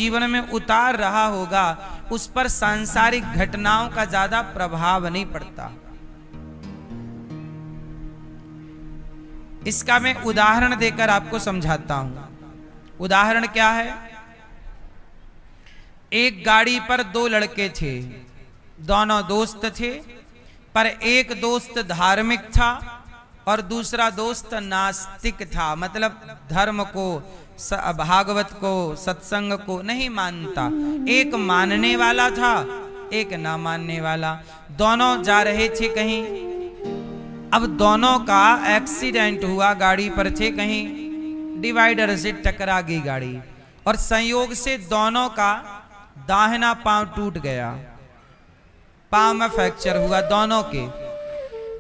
जीवन में उतार रहा होगा उस पर सांसारिक घटनाओं का ज्यादा प्रभाव नहीं पड़ता। इसका मैं उदाहरण देकर आपको समझाता हूं। उदाहरण क्या है? एक गाड़ी पर दो लड़के थे, दोनों दोस्त थे, पर एक दोस्त धार्मिक था और दूसरा दोस्त नास्तिक था, मतलब धर्म को, भागवत को, सत्संग को नहीं मानता। एक मानने वाला था, एक ना मानने वाला। दोनों जा रहे थे कहीं। अब दोनों का एक्सीडेंट हुआ, गाड़ी पर थे कहीं, डिवाइडर से टकरा गई गाड़ी और संयोग से दोनों का दाहिना पांव टूट गया, पांव में फ्रैक्चर हुआ दोनों के।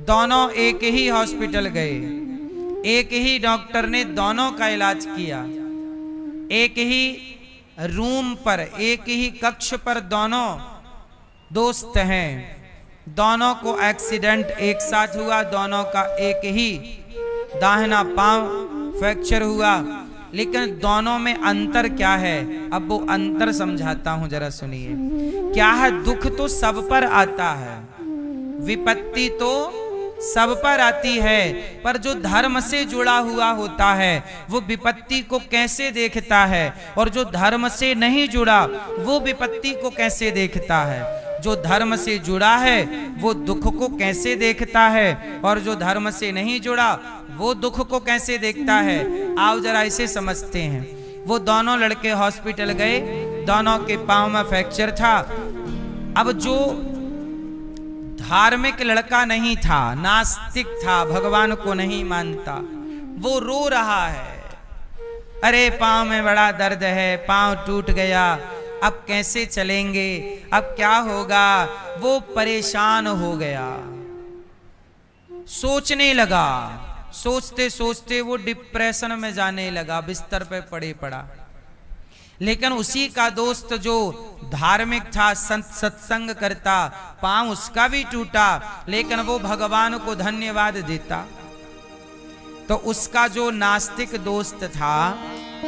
दोनों एक ही हॉस्पिटल गए, एक ही डॉक्टर ने दोनों का इलाज किया, एक ही रूम पर, एक ही कक्ष पर दोनों दोस्त हैं। दोनों को एक्सीडेंट एक साथ हुआ, दोनों का एक ही दाहिना पांव फ्रैक्चर हुआ, लेकिन दोनों में अंतर क्या है? अब वो अंतर समझाता हूं, जरा सुनिए। क्या है? दुख तो सब पर आता है, विपत्ति तो सब पर आती है, पर जो धर्म से जुड़ा हुआ होता है वो विपत्ति को कैसे देखता है, और जो धर्म से नहीं जुड़ा वो विपत्ति को कैसे देखता है। जो धर्म से जुड़ा है वो दुख को कैसे देखता है, और जो धर्म से नहीं जुड़ा वो दुख को कैसे देखता है। आओ जरा इसे समझते हैं। वो दोनों लड़के हॉस्पिटल गए, दोनों के पांव में फ्रैक्चर था। अब जो धार्मिक लड़का नहीं था, नास्तिक था, भगवान को नहीं मानता, वो रो रहा है, अरे पांव में बड़ा दर्द है, पांव टूट गया, अब कैसे चलेंगे, अब क्या होगा। वो परेशान हो गया, सोचने लगा, सोचते सोचते वो डिप्रेशन में जाने लगा, बिस्तर पे पड़े पड़ा। लेकिन उसी का दोस्त जो धार्मिक था, सत्संग करता, पांव उसका भी टूटा, लेकिन वो भगवान को धन्यवाद देता। तो उसका जो नास्तिक दोस्त था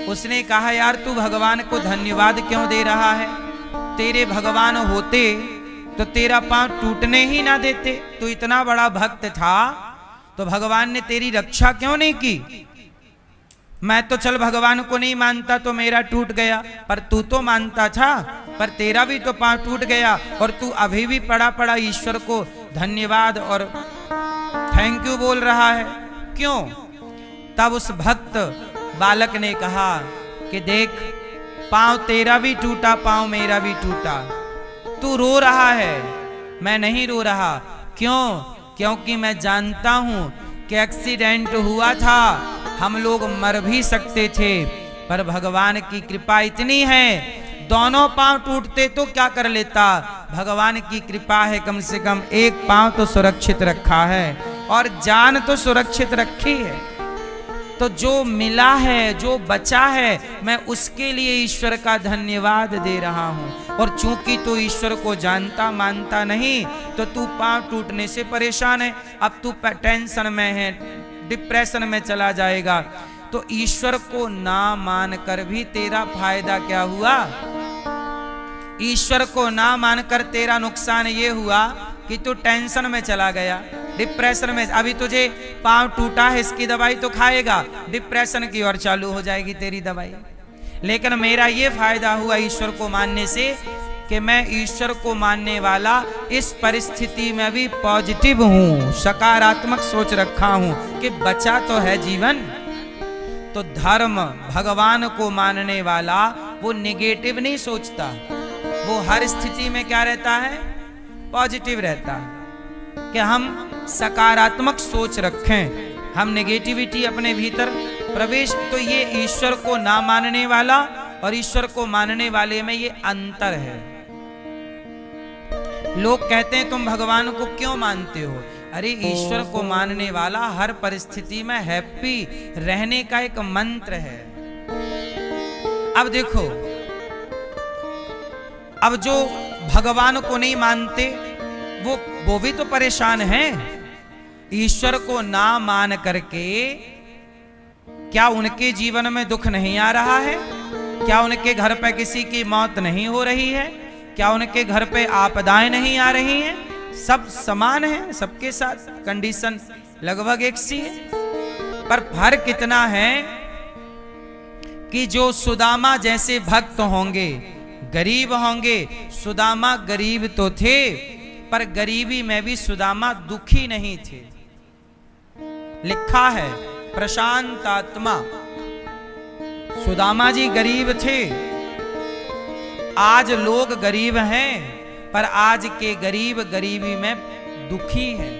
उसने कहा, यार तू भगवान को धन्यवाद क्यों दे रहा है? तेरे भगवान होते तो तेरा पांव टूटने ही ना देते। तू इतना बड़ा भक्त था तो भगवान ने तेरी रक्षा क्यों नहीं की? मैं तो चल भगवान को नहीं मानता तो मेरा टूट गया, पर तू तो मानता था, पर तेरा भी तो पांव टूट गया और तू अभी भी पड़ा पड़ा ईश्वर को धन्यवाद और थैंक यू बोल रहा है, क्यों? तब उस भक्त बालक ने कहा कि देख, पांव तेरा भी टूटा, पांव मेरा भी टूटा, तू रो रहा है, मैं नहीं रो रहा। क्यों? क्योंकि मैं जानता हूं कि एक्सीडेंट हुआ था, हम लोग मर भी सकते थे, पर भगवान की कृपा इतनी है, दोनों पांव टूटते तो क्या कर लेता, भगवान की कृपा है, कम से कम एक पांव तो सुरक्षित रखा है और जान तो सुरक्षित रखी है। तो जो मिला है, जो बचा है, मैं उसके लिए ईश्वर का धन्यवाद दे रहा हूं। और चूंकि तू ईश्वर को जानता मानता नहीं तो तू पांव टूटने से परेशान है, अब तू टेंशन में है, डिप्रेशन में चला जाएगा। तो ईश्वर को ना मानकर भी तेरा फायदा क्या हुआ? ईश्वर को ना मानकर तेरा नुकसान ये हुआ कि तू टेंशन में चला गया, डिप्रेशन में। अभी तुझे पांव टूटा है, इसकी दवाई तो खाएगा, डिप्रेशन की ओर चालू हो जाएगी तेरी दवाई। लेकिन मेरा ये फायदा हुआ ईश्वर को मानने से कि मैं ईश्वर को मानने वाला इस परिस्थिति में भी पॉजिटिव हूं, सकारात्मक सोच रखा हूं कि बचा तो है जीवन। तो धर्म, भगवान को मानने वाला वो निगेटिव नहीं सोचता, वो हर स्थिति में क्या रहता है? पॉजिटिव रहता है कि हम सकारात्मक सोच रखें, हम नेगेटिविटी अपने भीतर प्रवेश। तो ये ईश्वर को ना मानने वाला और ईश्वर को मानने वाले में ये अंतर है। लोग कहते हैं तुम भगवान को क्यों मानते हो? अरे ईश्वर को मानने वाला हर परिस्थिति में हैप्पी रहने का एक मंत्र है। अब देखो, अब जो भगवान को नहीं मानते वो भी तो परेशान हैं। ईश्वर को ना मान करके क्या उनके जीवन में दुख नहीं आ रहा है? क्या उनके घर पे किसी की मौत नहीं हो रही है? क्या उनके घर पे आपदाएं नहीं आ रही हैं? सब समान है, सबके साथ कंडीशन लगभग एक सी है। पर फर्क इतना है कि जो सुदामा जैसे भक्त होंगे, गरीब होंगे, सुदामा गरीब तो थे पर गरीबी में भी सुदामा दुखी नहीं थे। लिखा है प्रशांत आत्मा। सुदामा जी गरीब थे, आज लोग गरीब हैं पर आज के गरीब गरीबी में दुखी हैं।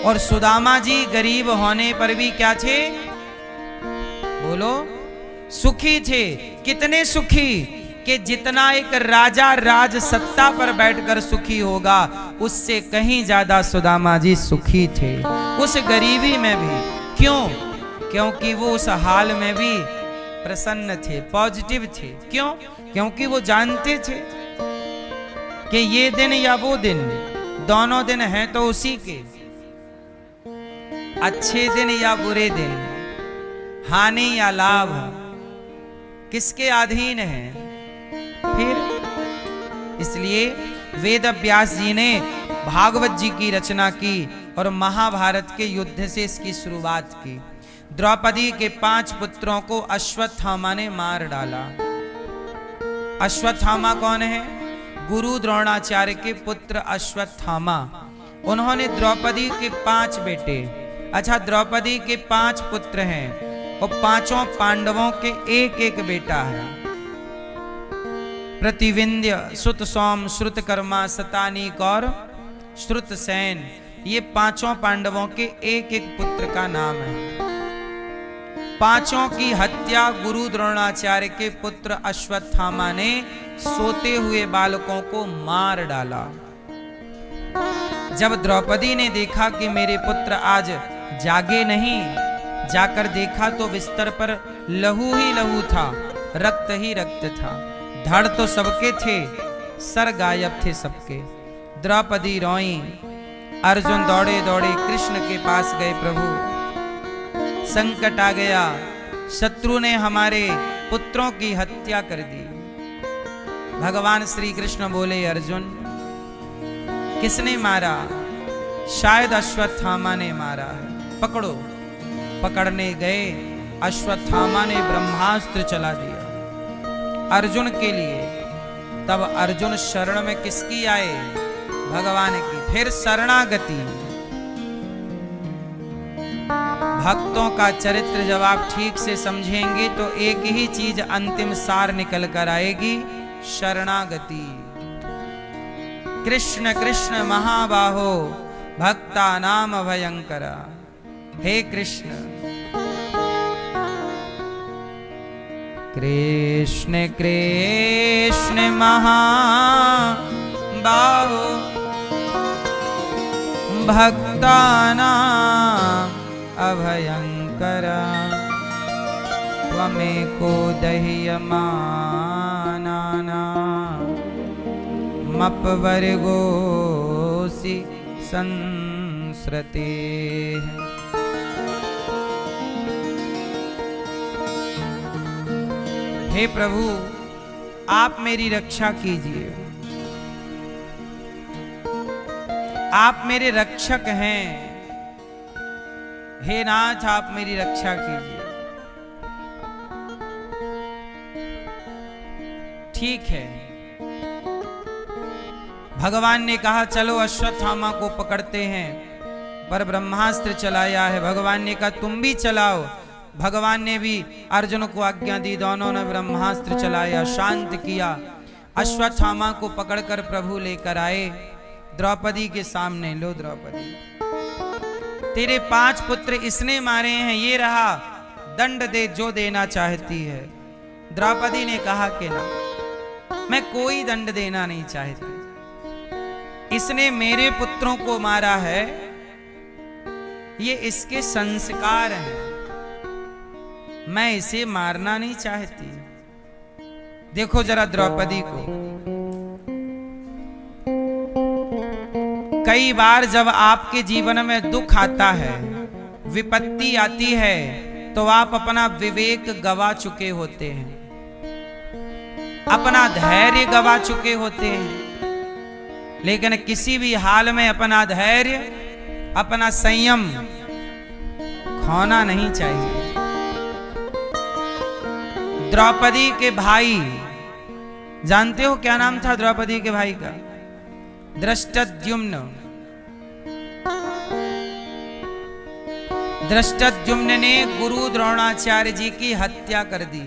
और सुदामा जी गरीब होने पर भी क्या थे? बोलो, सुखी थे। कितने सुखी कि जितना एक राजा राज सत्ता पर बैठकर सुखी होगा उससे कहीं ज्यादा सुदामा जी सुखी थे, उस गरीबी में भी। क्यों? क्योंकि वो उस हाल में भी प्रसन्न थे, पॉजिटिव थे। क्यों? क्योंकि वो जानते थे कि ये दिन या वो दिन, दोनों दिन हैं तो उसी के। अच्छे दिन या बुरे दिन, हानि या लाभ, किसके अधीन है? फिर इसलिए वेद व्यास जी ने भागवत जी की रचना की और महाभारत के युद्ध से इसकी शुरुआत की। द्रौपदी के 5 पुत्रों को अश्वत्थामा ने मार डाला। अश्वत्थामा कौन है? गुरु द्रोणाचार्य के पुत्र अश्वत्थामा। उन्होंने द्रौपदी के 5 बेटे, अच्छा द्रौपदी के 5 पुत्र हैं और 5 पांडवों के एक एक बेटा है। प्रतिविंध्य, सुत सोम, श्रुतकर्मा, सतानीक और श्रुतसेन, ये 5 पांडवों के एक एक पुत्र का नाम है। 5 की हत्या गुरु द्रोणाचार्य के पुत्र अश्वत्थामा ने सोते हुए बालकों को मार डाला। जब द्रौपदी ने देखा कि मेरे पुत्र आज जागे नहीं, जाकर देखा तो बिस्तर पर लहू ही लहू था, रक्त ही रक्त था। धड़ तो सबके थे, सर गायब थे सबके। द्रौपदी रोई। अर्जुन दौड़े दौड़े कृष्ण के पास गए, प्रभु संकट आ गया, शत्रु ने हमारे पुत्रों की हत्या कर दी। भगवान श्री कृष्ण बोले, अर्जुन किसने मारा? शायद अश्वत्थामा ने मारा है, पकड़ो। पकड़ने गए, अश्वत्थामा ने ब्रह्मास्त्र चला दिया अर्जुन के लिए। तब अर्जुन शरण में किसकी आए? भगवान की। फिर शरणागति। भक्तों का चरित्र जब आप ठीक से समझेंगे तो एक ही चीज अंतिम सार निकल कर आएगी, शरणागति। कृष्ण कृष्ण महाबाहो भक्ता नाम भयंकर। हे कृष्ण, कृष्ण कृष्ण महाबाहो भक्ता नाम अभयंकर। त्वमेको दह्यमानाना मपवर्गोऽसि संसृते। हे प्रभु, आप मेरी रक्षा कीजिए। आप मेरे रक्षक हैं। हे नाथ, आप मेरी रक्षा कीजिए। ठीक है, भगवान ने कहा चलो अश्वत्थामा को पकड़ते हैं, पर ब्रह्मास्त्र चलाया है। भगवान ने कहा तुम भी चलाओ। भगवान ने भी अर्जुन को आज्ञा दी, दोनों ने ब्रह्मास्त्र चलाया, शांत किया। अश्वत्थामा को पकड़कर प्रभु लेकर आए द्रौपदी के सामने। लो द्रौपदी, तेरे 5 पुत्र इसने मारे हैं, ये रहा, दंड दे जो देना चाहती है। द्रौपदी ने कहा कि ना, मैं कोई दंड देना नहीं चाहती। इसने मेरे पुत्रों को मारा है, ये इसके संस्कार हैं, मैं इसे मारना नहीं चाहती। देखो जरा द्रौपदी को। कई बार जब आपके जीवन में दुख आता है, विपत्ति आती है, तो आप अपना विवेक गवा चुके होते हैं, अपना धैर्य गवा चुके होते हैं। लेकिन किसी भी हाल में अपना धैर्य, अपना संयम खोना नहीं चाहिए। द्रौपदी के भाई, जानते हो क्या नाम था द्रौपदी के भाई का? धृष्टद्युम्न। धृष्टद्युम्न ने गुरु द्रोणाचार्य जी की हत्या कर दी।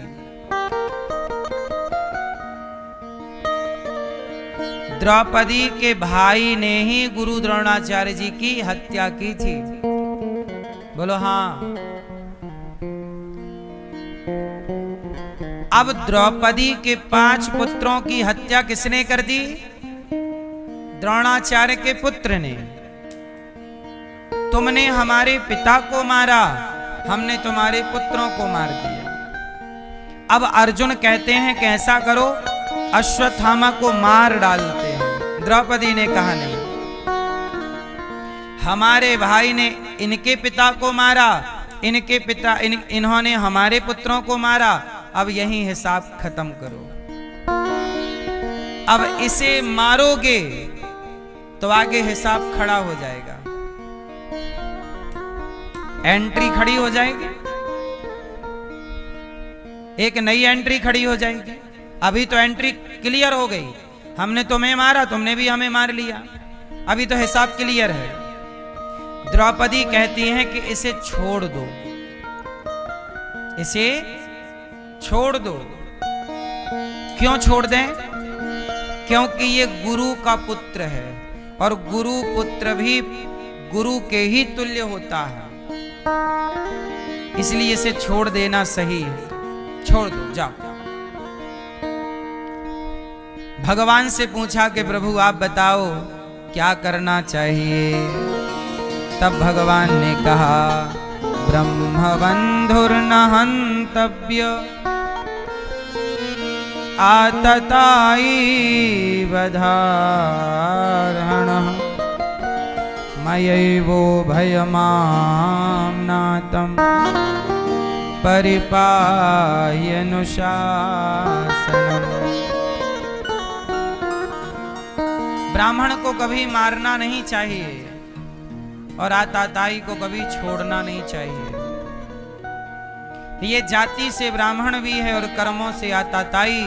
द्रौपदी के भाई ने ही गुरु द्रोणाचार्य जी की हत्या की थी। बोलो हाँ। अब द्रौपदी के 5 पुत्रों की हत्या किसने कर दी? द्रोणाचार्य के पुत्र ने। तुमने हमारे पिता को मारा, हमने तुम्हारे पुत्रों को मार दिया। अब अर्जुन कहते हैं कि ऐसा करो, अश्वत्थामा को मार डालते हैं। द्रौपदी ने कहा नहीं, हमारे भाई ने इनके पिता को मारा, इनके पिता इन्होंने हमारे पुत्रों को मारा, अब यही हिसाब खत्म करो। अब इसे मारोगे तो आगे हिसाब खड़ा हो जाएगा, एंट्री खड़ी हो जाएगी, एक नई एंट्री खड़ी हो जाएगी। अभी तो एंट्री क्लियर हो गई, हमने तुम्हें मारा, तुमने भी हमें मार लिया, अभी तो हिसाब क्लियर है। द्रौपदी कहती हैं कि इसे छोड़ दो, इसे छोड़ दो। क्यों छोड़ दें? क्योंकि ये गुरु का पुत्र है और गुरु पुत्र भी गुरु के ही तुल्य होता है, इसलिए इसे छोड़ देना सही है। छोड़ दो, जाओ। भगवान से पूछा कि प्रभु आप बताओ क्या करना चाहिए? तब भगवान ने कहा, ब्रह्मबंधुर्न हन्तव्य आततायी वधारणः मयैवो भयमाम्नातं परिपाह्यनुशासनम्। ब्राह्मण को कभी मारना नहीं चाहिए और आताताई को कभी छोड़ना नहीं चाहिए। ये जाति से ब्राह्मण भी है और कर्मों से आताताई,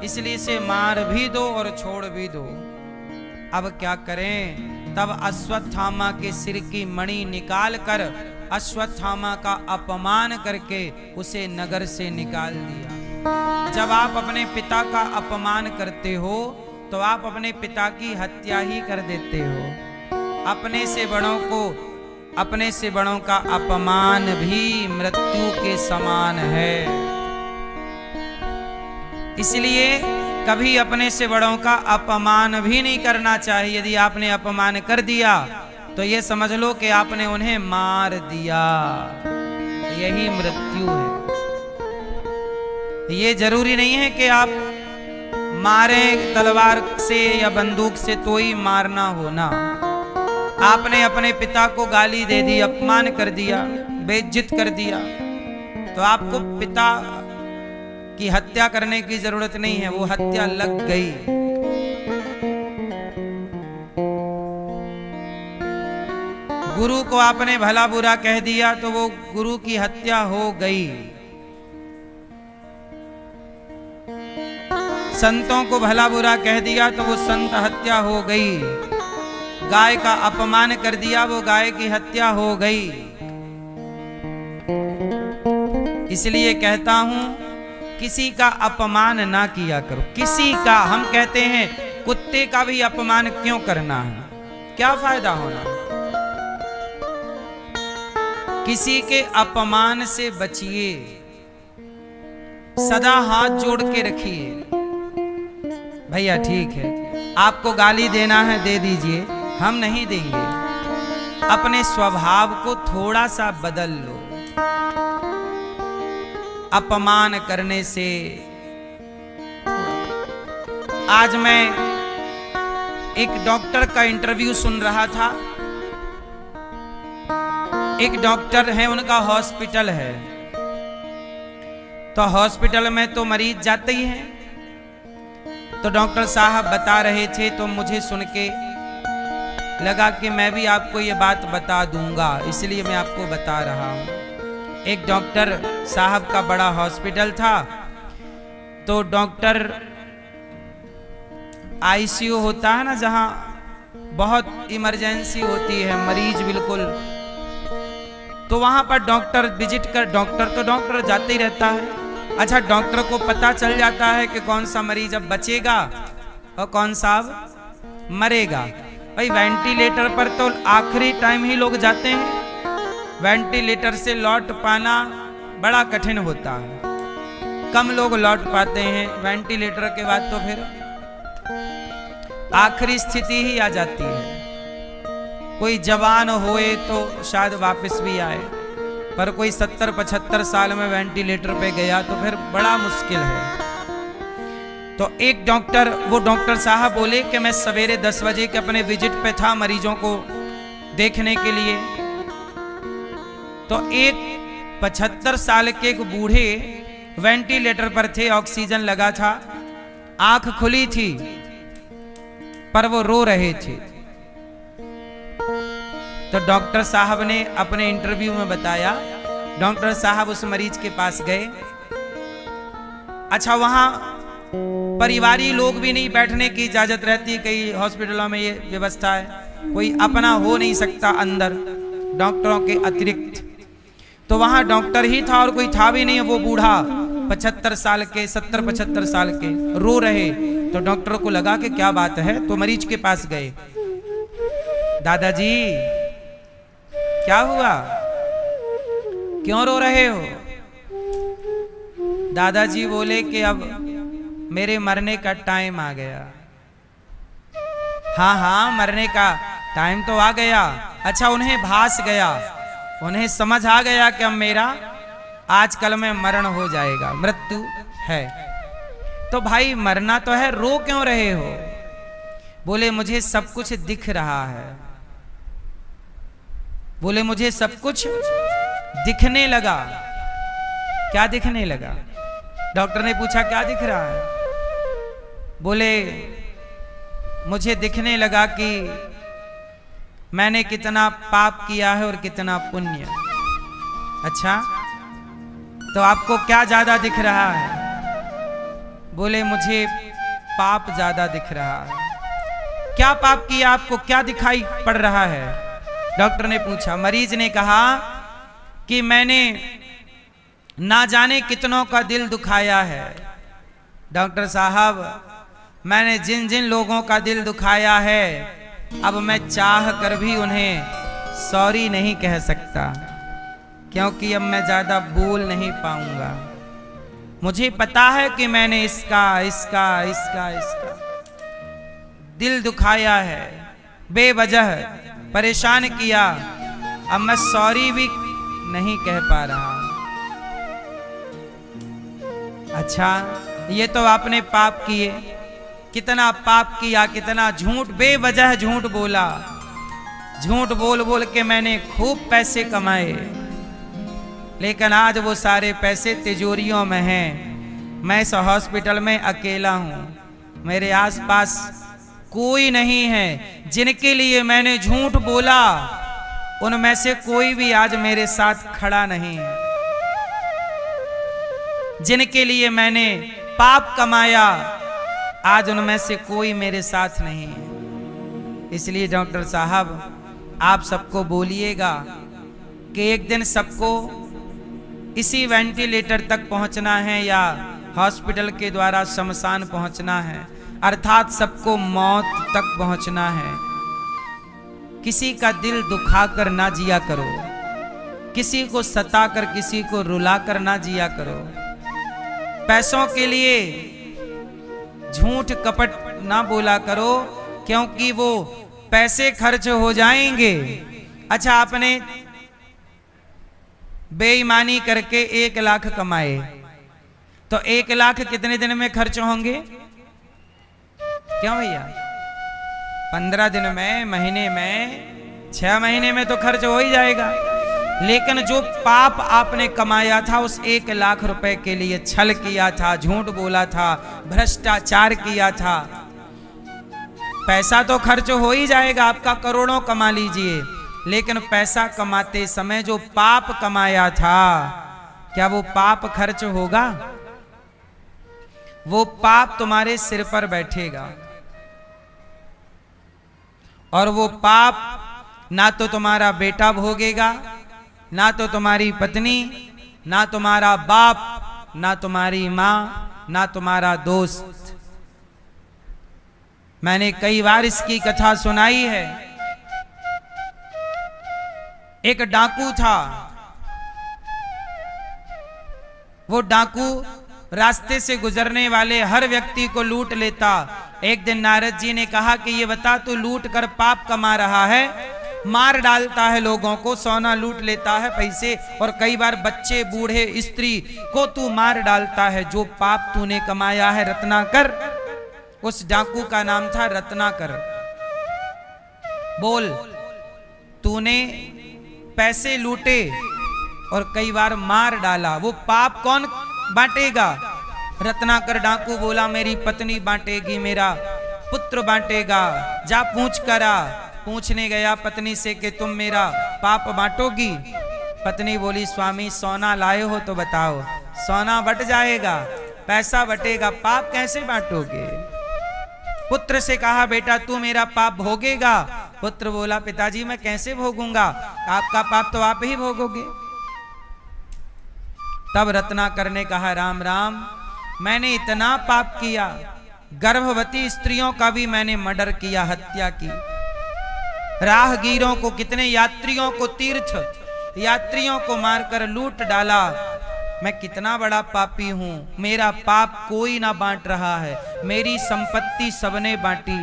इसलिए इसे मार भी दो और छोड़ भी दो। अब क्या करें? तब अश्वत्थामा के सिर की मणि निकाल कर अश्वत्थामा का अपमान करके उसे नगर से निकाल दिया। जब आप अपने पिता का अपमान करते हो तो आप अपने पिता की हत्या ही कर देते हो। अपने से बड़ों का अपमान भी मृत्यु के समान है। इसलिए कभी अपने से बड़ों का अपमान भी नहीं करना चाहिए। यदि आपने अपमान कर दिया तो ये समझ लो कि आपने उन्हें मार दिया, यही मृत्यु है। ये जरूरी नहीं है कि आप मारे तलवार से या बंदूक से तो ही मारना हो ना। आपने अपने पिता को गाली दे दी, अपमान कर दिया, बेइज्जत कर दिया, तो आपको पिता की हत्या करने की जरूरत नहीं है, वो हत्या लग गई। गुरु को आपने भला बुरा कह दिया तो वो गुरु की हत्या हो गई। संतों को भला बुरा कह दिया तो वो संत हत्या हो गई। गाय का अपमान कर दिया, वो गाय की हत्या हो गई। इसलिए कहता हूं किसी का अपमान ना किया करो, किसी का। हम कहते हैं कुत्ते का भी अपमान क्यों करना है, क्या फायदा होना। किसी के अपमान से बचिए, सदा हाथ जोड़ के रखिए। भैया ठीक है, आपको गाली देना है दे दीजिए, हम नहीं देंगे। अपने स्वभाव को थोड़ा सा बदल लो। अपमान करने से आज मैं एक डॉक्टर का इंटरव्यू सुन रहा था। एक डॉक्टर है, उनका हॉस्पिटल है, तो हॉस्पिटल में तो मरीज जाते ही हैं। तो डॉक्टर साहब बता रहे थे तो मुझे सुन के लगा कि मैं भी आपको ये बात बता दूंगा, इसलिए मैं आपको बता रहा हूं। एक डॉक्टर साहब का बड़ा हॉस्पिटल था, तो डॉक्टर आईसीयू होता है ना, जहां बहुत इमरजेंसी होती है, मरीज बिल्कुल, तो वहां पर डॉक्टर विजिट कर, डॉक्टर जाते ही रहता है। अच्छा, डॉक्टर को पता चल जाता है कि कौन सा मरीज अब बचेगा और कौन सा अब मरेगा। भाई वेंटिलेटर पर तो आखिरी टाइम ही लोग जाते हैं, वेंटिलेटर से लौट पाना बड़ा कठिन होता है, कम लोग लौट पाते हैं। वेंटिलेटर के बाद तो फिर आखिरी स्थिति ही आ जाती है। कोई जवान होए तो शायद वापस भी आए, पर कोई 70-75 साल में वेंटिलेटर पे गया तो फिर बड़ा मुश्किल है। तो एक डॉक्टर, वो डॉक्टर साहब बोले कि मैं सवेरे 10 बजे के अपने विजिट पे था मरीजों को देखने के लिए। तो एक 75 साल के एक बूढ़े वेंटिलेटर पर थे, ऑक्सीजन लगा था, आंख खुली थी पर वो रो रहे थे। तो डॉक्टर साहब ने अपने इंटरव्यू में बताया, डॉक्टर साहब उस मरीज के पास गए। अच्छा, वहां परिवारी लोग भी नहीं बैठने की इजाजत रहती, कई हॉस्पिटलों में ये व्यवस्था है, कोई अपना हो नहीं सकता अंदर डॉक्टरों के अतिरिक्त। तो वहां डॉक्टर ही था और कोई था भी नहीं। वो बूढ़ा 75 साल के, 70-75 साल के रो रहे। तो डॉक्टर को लगा कि क्या बात है, तो मरीज के पास गए। दादाजी क्या हुआ, क्यों रो रहे हो? दादाजी बोले कि अब मेरे मरने का टाइम आ गया। हाँ हाँ, मरने का टाइम तो आ गया। अच्छा, उन्हें भास गया, उन्हें समझ आ गया कि अब मेरा आजकल में मरण हो जाएगा, मृत्यु है। तो भाई मरना तो है, रो क्यों रहे हो? बोले मुझे सब कुछ दिख रहा है। बोले मुझे सब कुछ दिखने लगा। क्या दिखने लगा? डॉक्टर ने पूछा क्या दिख रहा है? बोले मुझे दिखने लगा कि मैंने कितना पाप किया है और कितना पुण्य। अच्छा, तो आपको क्या ज्यादा दिख रहा है? बोले मुझे पाप ज्यादा दिख रहा है। क्या पाप किया, आपको क्या दिखाई पड़ रहा है? डॉक्टर ने पूछा। मरीज ने कहा कि मैंने ना जाने कितनों का दिल दुखाया है। डॉक्टर साहब, मैंने जिन जिन लोगों का दिल दुखाया है, अब मैं चाह कर भी उन्हें सॉरी नहीं कह सकता, क्योंकि अब मैं ज्यादा बोल नहीं पाऊंगा। मुझे पता है कि मैंने इसका इसका इसका इसका दिल दुखाया है, बेवजह परेशान किया, अब मैं सॉरी भी नहीं कह पा रहा। अच्छा, ये तो आपने पाप किए, कितना पाप किया, कितना झूठ, बेवजह झूठ बोला। झूठ बोल बोल के मैंने खूब पैसे कमाए, लेकिन आज वो सारे पैसे तिजोरियों में हैं। मैं इस हॉस्पिटल में अकेला हूं, मेरे आसपास कोई नहीं है। जिनके लिए मैंने झूठ बोला, उनमें से कोई भी आज मेरे साथ खड़ा नहीं है। जिनके लिए मैंने पाप कमाया, आज उनमें से कोई मेरे साथ नहीं है। इसलिए डॉक्टर साहब, आप सबको बोलिएगा कि एक दिन सबको इसी वेंटिलेटर तक पहुंचना है या हॉस्पिटल के द्वारा शमशान पहुंचना है, अर्थात सबको मौत तक पहुंचना है। किसी का दिल दुखाकर ना जिया करो, किसी को सताकर, किसी को रुलाकर ना जिया करो। पैसों के लिए झूठ कपट ना बोला करो, क्योंकि वो पैसे खर्च हो जाएंगे। अच्छा, आपने बेईमानी करके 1 लाख कमाए, तो 1 लाख कितने दिन में खर्च होंगे? क्यों भैया? 15 दिन में, महीने में, 6 महीने में तो खर्च हो ही जाएगा। लेकिन जो पाप आपने कमाया था उस 1 लाख रुपए के लिए छल किया था, झूठ बोला था, भ्रष्टाचार किया था, पैसा तो खर्च हो ही जाएगा, आपका करोड़ों कमा लीजिए, लेकिन पैसा कमाते समय जो पाप कमाया था, क्या वो पाप खर्च होगा? वो पाप तुम्हारे सिर पर बैठेगा और वो पाप ना तो तुम्हारा बेटा भोगेगा, ना तो तुम्हारी पत्नी, ना तुम्हारा बाप, ना तुम्हारी मां, ना तुम्हारा दोस्त। मैंने कई बार इसकी कथा सुनाई है। एक डाकू था, वो डाकू रास्ते से गुजरने वाले हर व्यक्ति को लूट लेता। एक दिन नारद जी ने कहा कि ये बता, तू लूट कर पाप कमा रहा है, मार डालता है लोगों को, सोना लूट लेता है, पैसे, और कई बार बच्चे, बूढ़े, स्त्री को तू मार डालता है। जो पाप तूने कमाया है रत्नाकर, उस डाकू का नाम था रत्नाकर, बोल तूने पैसे लूटे और कई बार मार डाला, वो पाप कौन बांटेगा? रत्नाकर डाकू बोला, मेरी पत्नी बांटेगी, मेरा पुत्र बांटेगा। जा पूछ करा। पूछने गया पत्नी से कि तुम मेरा पाप बांटोगी? पत्नी बोली, स्वामी सोना लाए हो तो बताओ। सोना बट जाएगा, पैसा बटेगा, पाप कैसे बांटोगे? पुत्र से कहा, बेटा तू मेरा पाप भोगेगा? पुत्र बोला, पिताजी मैं कैसे भोगूंगा, आपका पाप तो आप ही भोगोगे। तब रत्नाकर ने कहा, राम राम, मैंने इतना पाप किया, गर्भवती स्त्रियों का भी मैंने मर्डर किया, हत्या की, राहगीरों को, कितने यात्रियों को, तीर्थ यात्रियों को मारकर लूट डाला। मैं कितना बड़ा पापी हूं, मेरा पाप कोई ना बांट रहा है, मेरी संपत्ति सबने बांटी।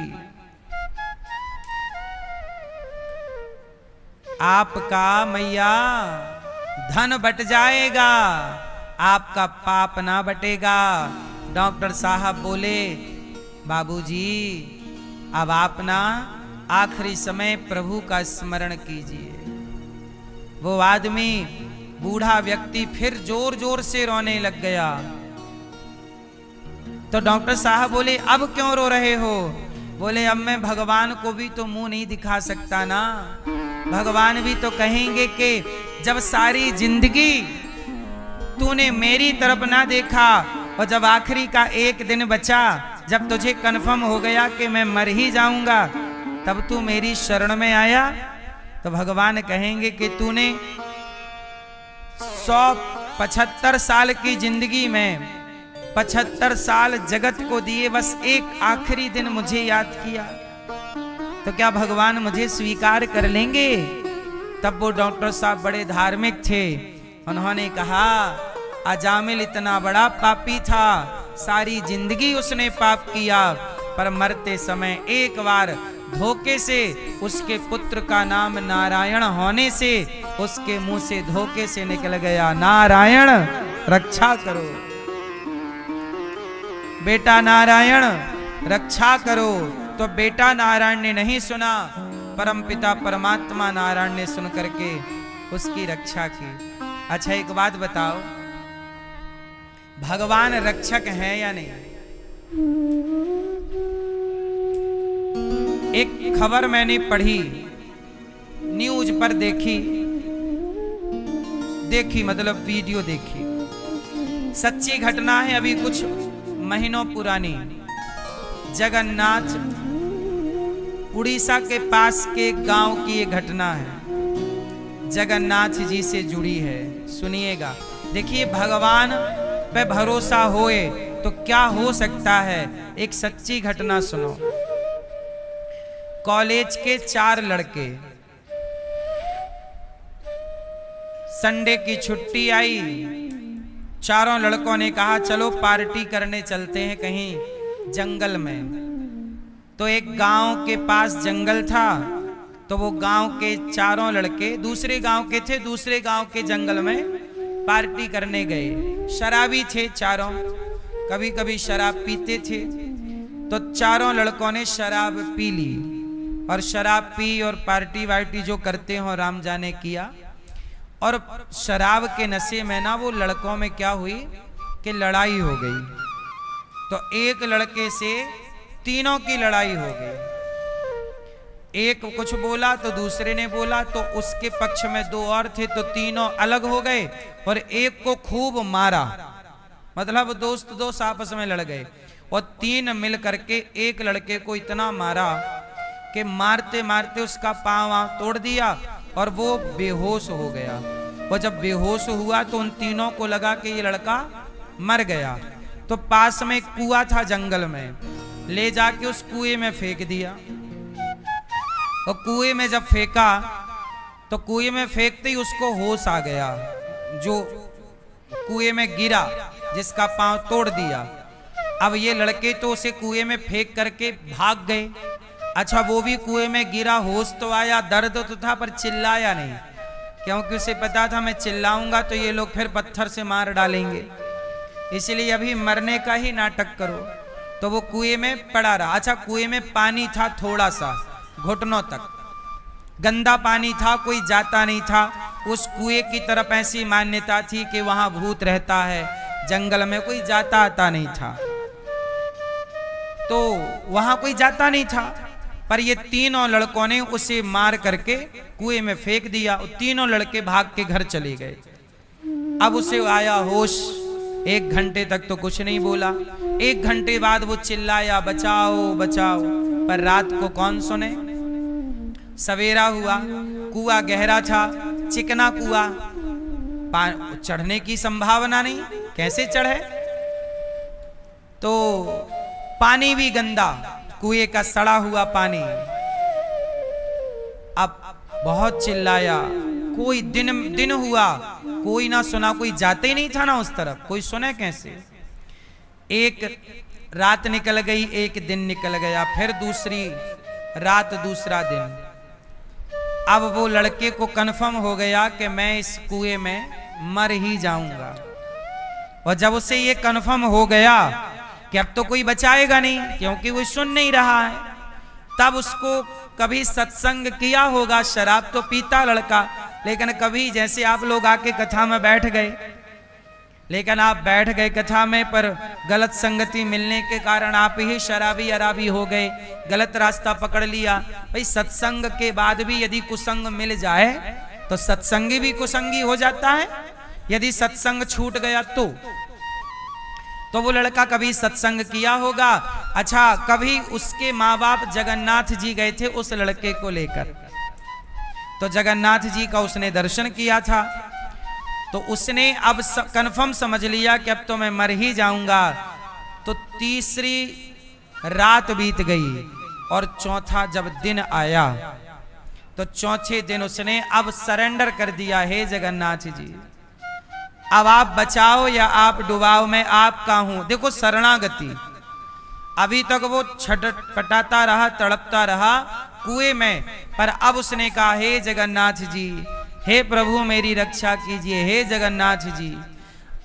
आपका मैया धन बट जाएगा, आपका पाप ना बटेगा। डॉक्टर साहब बोले, बाबूजी अब आप ना आखिरी समय प्रभु का स्मरण कीजिए। वो आदमी, बूढ़ा व्यक्ति फिर जोर जोर से रोने लग गया। तो डॉक्टर साहब बोले, अब क्यों रो रहे हो? बोले, अब मैं भगवान को भी तो मुंह नहीं दिखा सकता ना, भगवान भी तो कहेंगे कि जब सारी जिंदगी तूने मेरी तरफ ना देखा और जब आखिरी का एक दिन बचा, जब तुझे कन्फर्म हो गया कि मैं मर ही जाऊंगा, तब तू मेरी शरण में आया, तो भगवान कहेंगे कि तूने 175 साल की जिंदगी में 75 साल जगत को दिए, बस एक आखिरी दिन मुझे याद किया, तो क्या भगवान मुझे स्वीकार कर लेंगे? तब वो डॉक्टर साहब बड़े धार्मिक थे, उन्होंने कहा, अजामिल इतना बड़ा पापी था, सारी जिंदगी उसने पाप किया, पर मरते समय एक बार धोखे से उसके पुत्र का नाम नारायण होने से उसके मुंह से धोखे से निकल गया, नारायण रक्षा करो, बेटा नारायण रक्षा करो। तो बेटा नारायण ने नहीं सुना, परमपिता परमात्मा नारायण ने सुन करके उसकी रक्षा की। अच्छा एक बात बताओ, भगवान रक्षक है या नहीं? एक खबर मैंने पढ़ी, न्यूज पर देखी मतलब वीडियो देखी, सच्ची घटना है, अभी कुछ महीनों पुरानी। जगन्नाथ उड़ीसा के पास के गांव की ये घटना है, जगन्नाथ जी से जुड़ी है, सुनिएगा। देखिए, भगवान पे भरोसा होए तो क्या हो सकता है, एक सच्ची घटना सुनो। कॉलेज के 4 लड़के, संडे की छुट्टी आई, चारों लड़कों ने कहा चलो पार्टी करने चलते हैं कहीं जंगल में। तो एक गांव के पास जंगल था, तो वो गांव के चारों लड़के, दूसरे गांव के थे, दूसरे गांव के जंगल में पार्टी करने गए। शराबी थे चारों, कभी कभी शराब पीते थे। तो चारों लड़कों ने शराब पी ली, और शराब पी और पार्टी वार्टी जो करते हो राम जाने किया। और शराब के नशे में ना वो लड़कों में क्या हुई कि लड़ाई हो गई। तो एक लड़के से तीनों की लड़ाई हो गई। एक कुछ बोला तो दूसरे ने बोला, तो उसके पक्ष में दो और थे, तो तीनों अलग हो गए और एक को खूब मारा। मतलब दोस्त आपस में लड़ गए और तीन मिल करके एक लड़के को इतना मारा कि मारते मारते उसका पांव तोड़ दिया और वो बेहोश हो गया। और जब बेहोश हुआ तो उन तीनों को लगा कि ये लड़का मर गया। तो पास में एक कुआं था जंगल में, ले जाके उस कुएं में फेंक दिया। और कुएं में जब फेंका तो कुएं में फेंकते ही उसको होश आ गया। जो कुएं में गिरा, जिसका पांव तोड़ दिया, अब ये लड़के तो उसे कुएं में फेंक करके भाग गए। अच्छा, वो भी कुएं में गिरा, होश तो आया, दर्द तो था पर चिल्लाया नहीं, क्योंकि उसे पता था मैं चिल्लाऊंगा तो ये लोग फिर पत्थर से मार डालेंगे, इसलिए अभी मरने का ही नाटक करो। तो वो कुएं में पड़ा रहा। अच्छा, कुएं में पानी था थोड़ा सा, घुटनों तक, गंदा पानी था, कोई जाता नहीं था। उस कुएं की तरफ ऐसी मान्यता थी कि वहां भूत रहता है, जंगल में कोई जाता आता नहीं था, तो वहां कोई जाता नहीं था। पर ये तीनों लड़कों ने उसे मार करके कुएं में फेंक दिया। तीनों लड़के भाग के घर चले गए। अब उसे आया होश। 1 घंटे तक तो कुछ नहीं बोला। 1 घंटे बाद वो चिल्लाया, बचाओ बचाओ, पर रात को कौन सुने। सवेरा हुआ, कुआं गहरा था, चिकना कुआं, चढ़ने की संभावना नहीं, कैसे चढ़े। तो पानी भी गंदा, कुएं का सड़ा हुआ पानी। अब बहुत चिल्लाया, कोई दिन हुआ, कोई ना सुना, कोई जाते ही नहीं था ना उस तरफ, कोई सुने कैसे। एक रात निकल गई, एक दिन निकल गया, फिर दूसरी रात, दूसरा दिन। अब वो लड़के को कन्फर्म हो गया कि मैं इस कुएं में मर ही जाऊंगा। और जब उसे ये कन्फर्म हो गया कि अब तो कोई बचाएगा नहीं, क्योंकि वो सुन नहीं रहा है, तब उसको कभी सत्संग किया होगा, शराब तो पीता लड़का, लेकिन कभी जैसे आप लोग आके कथा में बैठ गए, लेकिन आप बैठ गए कथा में, पर गलत संगति मिलने के कारण आप ही शराबी अराबी हो गए, गलत रास्ता पकड़ लिया। भाई सत्संग के बाद भी यदि कुसंग मिल जाए तो सत्संगी भी कुसंगी हो जाता है। यदि सत्संग छूट गया तो वो लड़का कभी सत्संग किया होगा। अच्छा, कभी उसके माँ बाप जगन्नाथ जी गए थे उस लड़के को लेकर, तो जगन्नाथ जी का उसने दर्शन किया था, तो उसने अब कन्फर्म समझ लिया कि अब तो मैं मर ही जाऊंगा। तो तीसरी रात बीत गई और चौथा जब दिन आया तो चौथे दिन उसने अब सरेंडर कर दिया, हे जगन्नाथ जी अब आप बचाओ या आप डुबाओ, मैं आपका हूं। देखो शरणागति, अभी तक वो छटपटाता रहा, तड़पता रहा कुएं में, पर अब उसने कहा, हे जगन्नाथ जी, हे प्रभु मेरी रक्षा कीजिए, हे जगन्नाथ जी।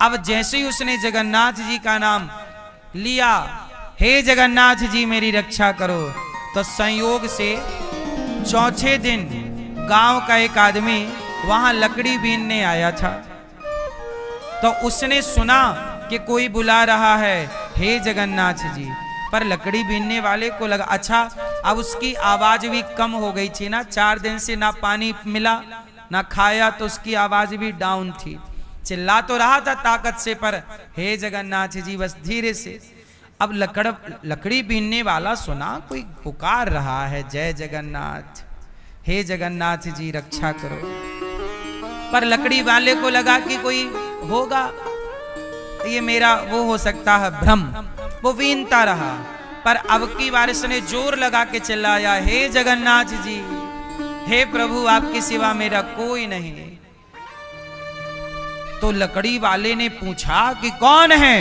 अब जैसे ही उसने जगन्नाथ जी का नाम लिया, हे जगन्नाथ जी मेरी रक्षा करो, तो संयोग से चौथे दिन गांव का एक आदमी वहां लकड़ी बीनने आया था। तो उसने सुना कि कोई बुला रहा है, हे जगन्नाथ जी, पर लकड़ी बीनने वाले को लगा अच्छा, अब उसकी आवाज भी कम हो गई थी ना, 4 दिन से ना पानी मिला ना खाया, तो उसकी आवाज भी डाउन थी। चिल्ला तो रहा था ताकत से, पर हे जगन्नाथ जी बस धीरे से। अब लकड़ी बीनने वाला सुना कोई पुकार रहा है, जय जगन्नाथ, हे जगन्नाथ जी रक्षा करो। पर लकड़ी वाले को लगा कि कोई होगा, ये मेरा वो हो सकता है भ्रम, वो बीनता रहा। पर अब की बार इसने जोर लगा के चिल्लाया, हे जगन्नाथ जी, हे प्रभु आपके सिवा मेरा कोई नहीं। तो लकड़ी वाले ने पूछा कि कौन है,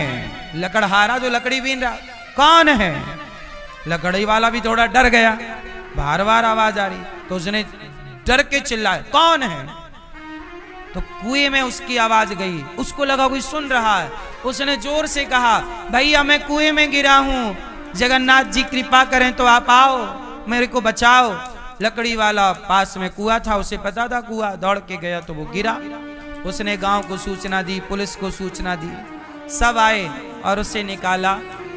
लकड़हारा जो लकड़ी बीन रहा कौन है। लकड़ी वाला भी थोड़ा डर गया, बार बार आवाज आ रही, तो उसने डर के चिल्लाया, कौन है। तो कुएं में उसकी आवाज गई, उसको लगा कोई सुन रहा है, उसने जोर से कहा, भैया मैं कुएं में गिरा हूं, जगन्नाथ जी कृपा करें तो आप आओ, मेरे को बचाओ। लकड़ी वाला पास में कुआं था, उसे पता था कुआं, दौड़ के गया तो वो गिरा। उसने गांव को सूचना दी, पुलिस को सूचना दी, सब आए और उसे निकाला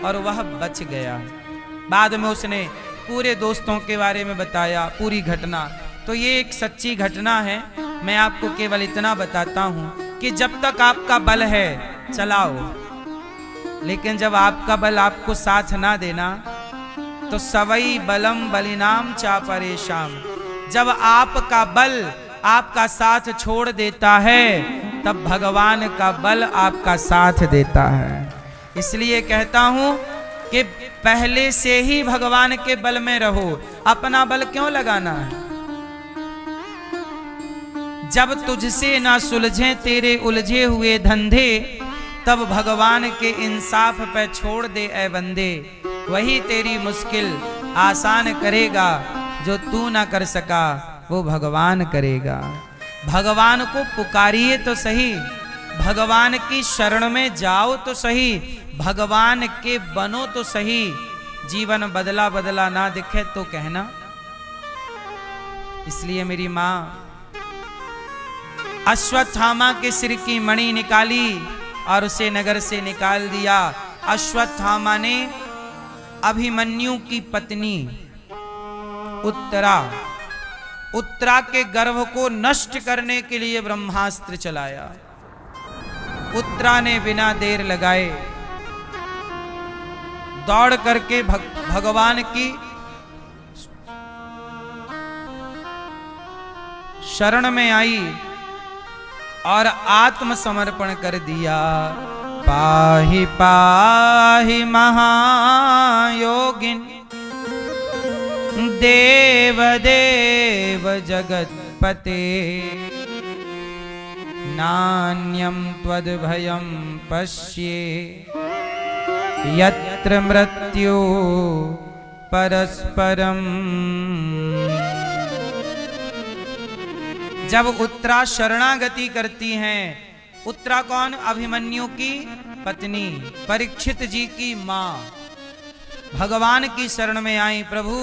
और वह बच गया। बाद में उसने पूरे दोस्तों के बारे में बताया पूरी घटना। तो ये एक सच्ची घटना है। मैं आपको केवल इतना बताता हूं कि जब तक आपका बल है चलाओ, लेकिन जब आपका बल आपको साथ ना देना तो सवई बलम बलिनाम चा परेशान। जब आपका बल आपका साथ छोड़ देता है तब भगवान का बल आपका साथ देता है। इसलिए कहता हूं कि पहले से ही भगवान के बल में रहो, अपना बल क्यों लगाना है। जब तुझसे ना सुलझे तेरे उलझे हुए धंधे, तब भगवान के इंसाफ पे छोड़ दे ए बंदे। वही तेरी मुश्किल आसान करेगा, जो तू ना कर सका वो भगवान करेगा। भगवान को पुकारिए तो सही, भगवान की शरण में जाओ तो सही, भगवान के बनो तो सही। जीवन बदला बदला ना दिखे तो कहना। इसलिए मेरी मां अश्वत्थामा के सिर की मणि निकाली और उसे नगर से निकाल दिया। अश्वत्थामा ने अभिमन्यु की पत्नी उत्तरा के गर्भ को नष्ट करने के लिए ब्रह्मास्त्र चलाया। उत्तरा ने बिना देर लगाए दौड़ करके भगवान की शरण में आई और आत्मसमर्पण कर दिया। पाहि पाहि महायोगिन देव देव जगत्पते, नान्यं त्वद्भयं पश्ये यत्र मृत्यु परस्परम। जब उत्तरा शरणागति करती हैं, उत्तरा कौन? अभिमन्यु की पत्नी, परीक्षित जी की मां, भगवान की शरण में आई। प्रभु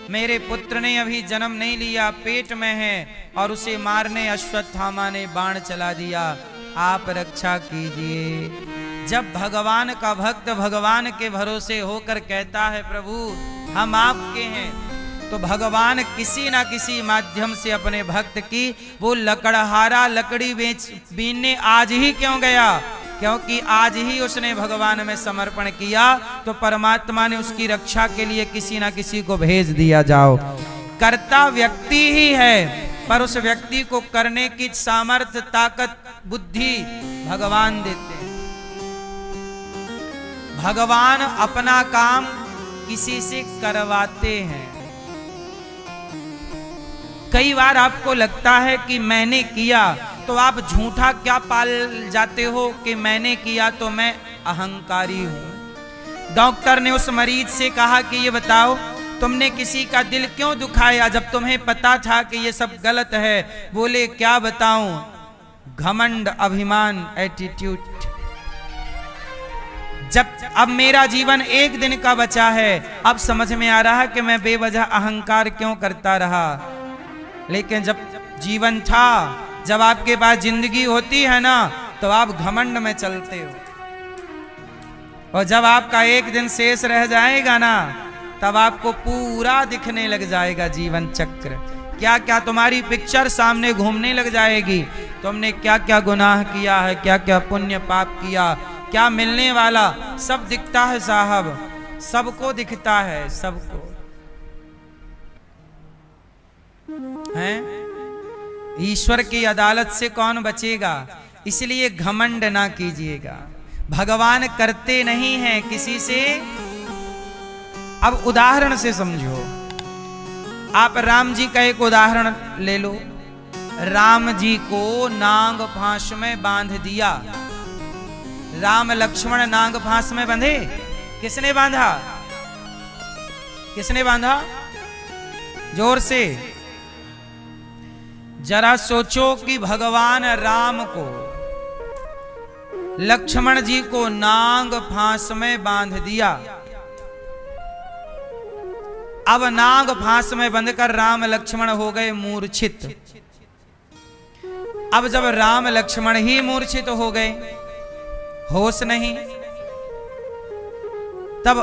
मेरे पुत्र ने अभी जन्म नहीं लिया, पेट में है और उसे मारने अश्वत्थामा ने बाण चला दिया, आप रक्षा कीजिए। जब भगवान का भक्त भगवान के भरोसे होकर कहता है प्रभु हम आपके हैं, तो भगवान किसी ना किसी माध्यम से अपने भक्त की वो लकड़हारा लकड़ी बीनने आज ही क्यों गया? क्योंकि आज ही उसने भगवान में समर्पण किया तो परमात्मा ने उसकी रक्षा के लिए किसी ना किसी को भेज दिया। जाओ, कर्ता व्यक्ति ही है, पर उस व्यक्ति को करने की सामर्थ्य, ताकत, बुद्धि भगवान देते हैं। भगवान अपना काम किसी से करवाते हैं। कई बार आपको लगता है कि मैंने किया, तो आप झूठा क्या पाल जाते हो कि मैंने किया तो मैं अहंकारी हूं। डॉक्टर ने उस मरीज से कहा कि ये बताओ तुमने किसी का दिल क्यों दुखाया जब तुम्हें पता था कि ये सब गलत है? बोले क्या बताऊं, घमंड, अभिमान, एटीट्यूड। जब अब मेरा जीवन एक दिन का बचा है, अब समझ में आ रहा है कि मैं बेवजह अहंकार क्यों करता रहा। लेकिन जब जीवन था, जब आपके पास जिंदगी होती है ना, तो आप घमंड में चलते हो, और जब आपका एक दिन शेष रह जाएगा ना, तब आपको पूरा दिखने लग जाएगा जीवन चक्र। क्या क्या तुम्हारी पिक्चर सामने घूमने लग जाएगी। तुमने क्या क्या गुनाह किया है, क्या क्या पुण्य पाप किया, क्या मिलने वाला, सब दिखता है साहब, सबको दिखता है, सबको है। ईश्वर की अदालत से कौन बचेगा? इसलिए घमंड ना कीजिएगा। भगवान करते नहीं हैं किसी से। अब उदाहरण से समझो, आप राम जी का एक उदाहरण ले लो। राम जी को नाग फांस में बांध दिया। राम लक्ष्मण नाग फांस में बंधे। किसने बांधा? किसने बांधा? जोर से जरा सोचो कि भगवान राम को, लक्ष्मण जी को नाग फांस में बांध दिया। अब नाग फांस में बंधकर राम लक्ष्मण हो गए मूर्छित। अब जब राम लक्ष्मण ही मूर्छित तो हो गए, होश नहीं, तब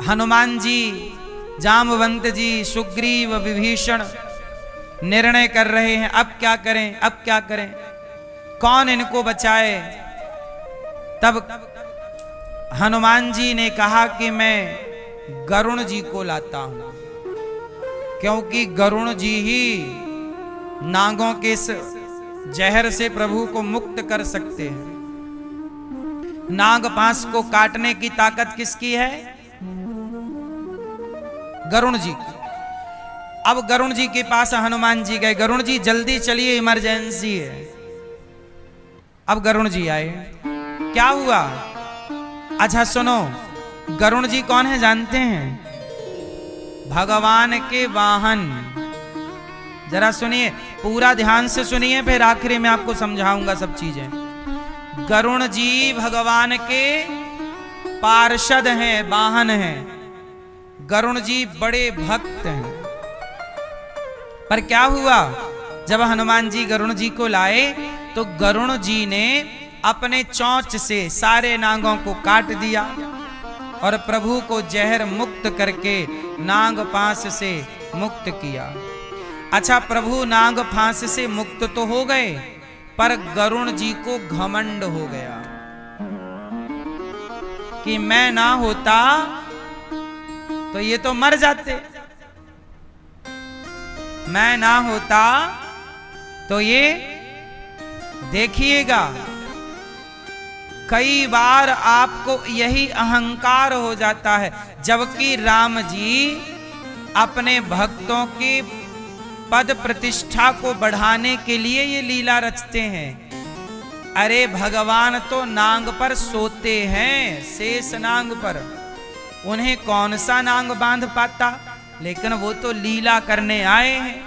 हनुमान जी, जामवंत जी, सुग्रीव, विभीषण निर्णय कर रहे हैं, अब क्या करें, अब क्या करें, कौन इनको बचाए। तब हनुमान जी ने कहा कि मैं गरुण जी को लाता हूं, क्योंकि गरुण जी ही नागों के इस जहर से प्रभु को मुक्त कर सकते हैं। नागपाश को काटने की ताकत किसकी है? गरुण जी की। अब गरुण जी के पास हनुमान जी गए, गरुण जी जल्दी चलिए, इमरजेंसी है। अब गरुण जी आए, क्या हुआ? अच्छा सुनो, गरुण जी कौन है जानते हैं? भगवान के वाहन। जरा सुनिए, पूरा ध्यान से सुनिए, फिर आखिरी में आपको समझाऊंगा सब चीजें। गरुण जी भगवान के पार्षद हैं, वाहन हैं। गरुण जी बड़े भक्त हैं। पर क्या हुआ, जब हनुमान जी गरुण जी को लाए तो गरुण जी ने अपने चोंच से सारे नागों को काट दिया और प्रभु को जहर मुक्त करके नाग फांस से मुक्त किया। अच्छा, प्रभु नाग फांस से मुक्त तो हो गए, पर गरुण जी को घमंड हो गया कि मैं ना होता तो ये तो मर जाते, मैं ना होता तो ये देखिएगा। कई बार आपको यही अहंकार हो जाता है, जबकि राम जी अपने भक्तों की पद प्रतिष्ठा को बढ़ाने के लिए ये लीला रचते हैं। अरे भगवान तो नांग पर सोते हैं, शेष नांग पर, उन्हें कौन सा नांग बांध पाता, लेकिन वो तो लीला करने आए हैं,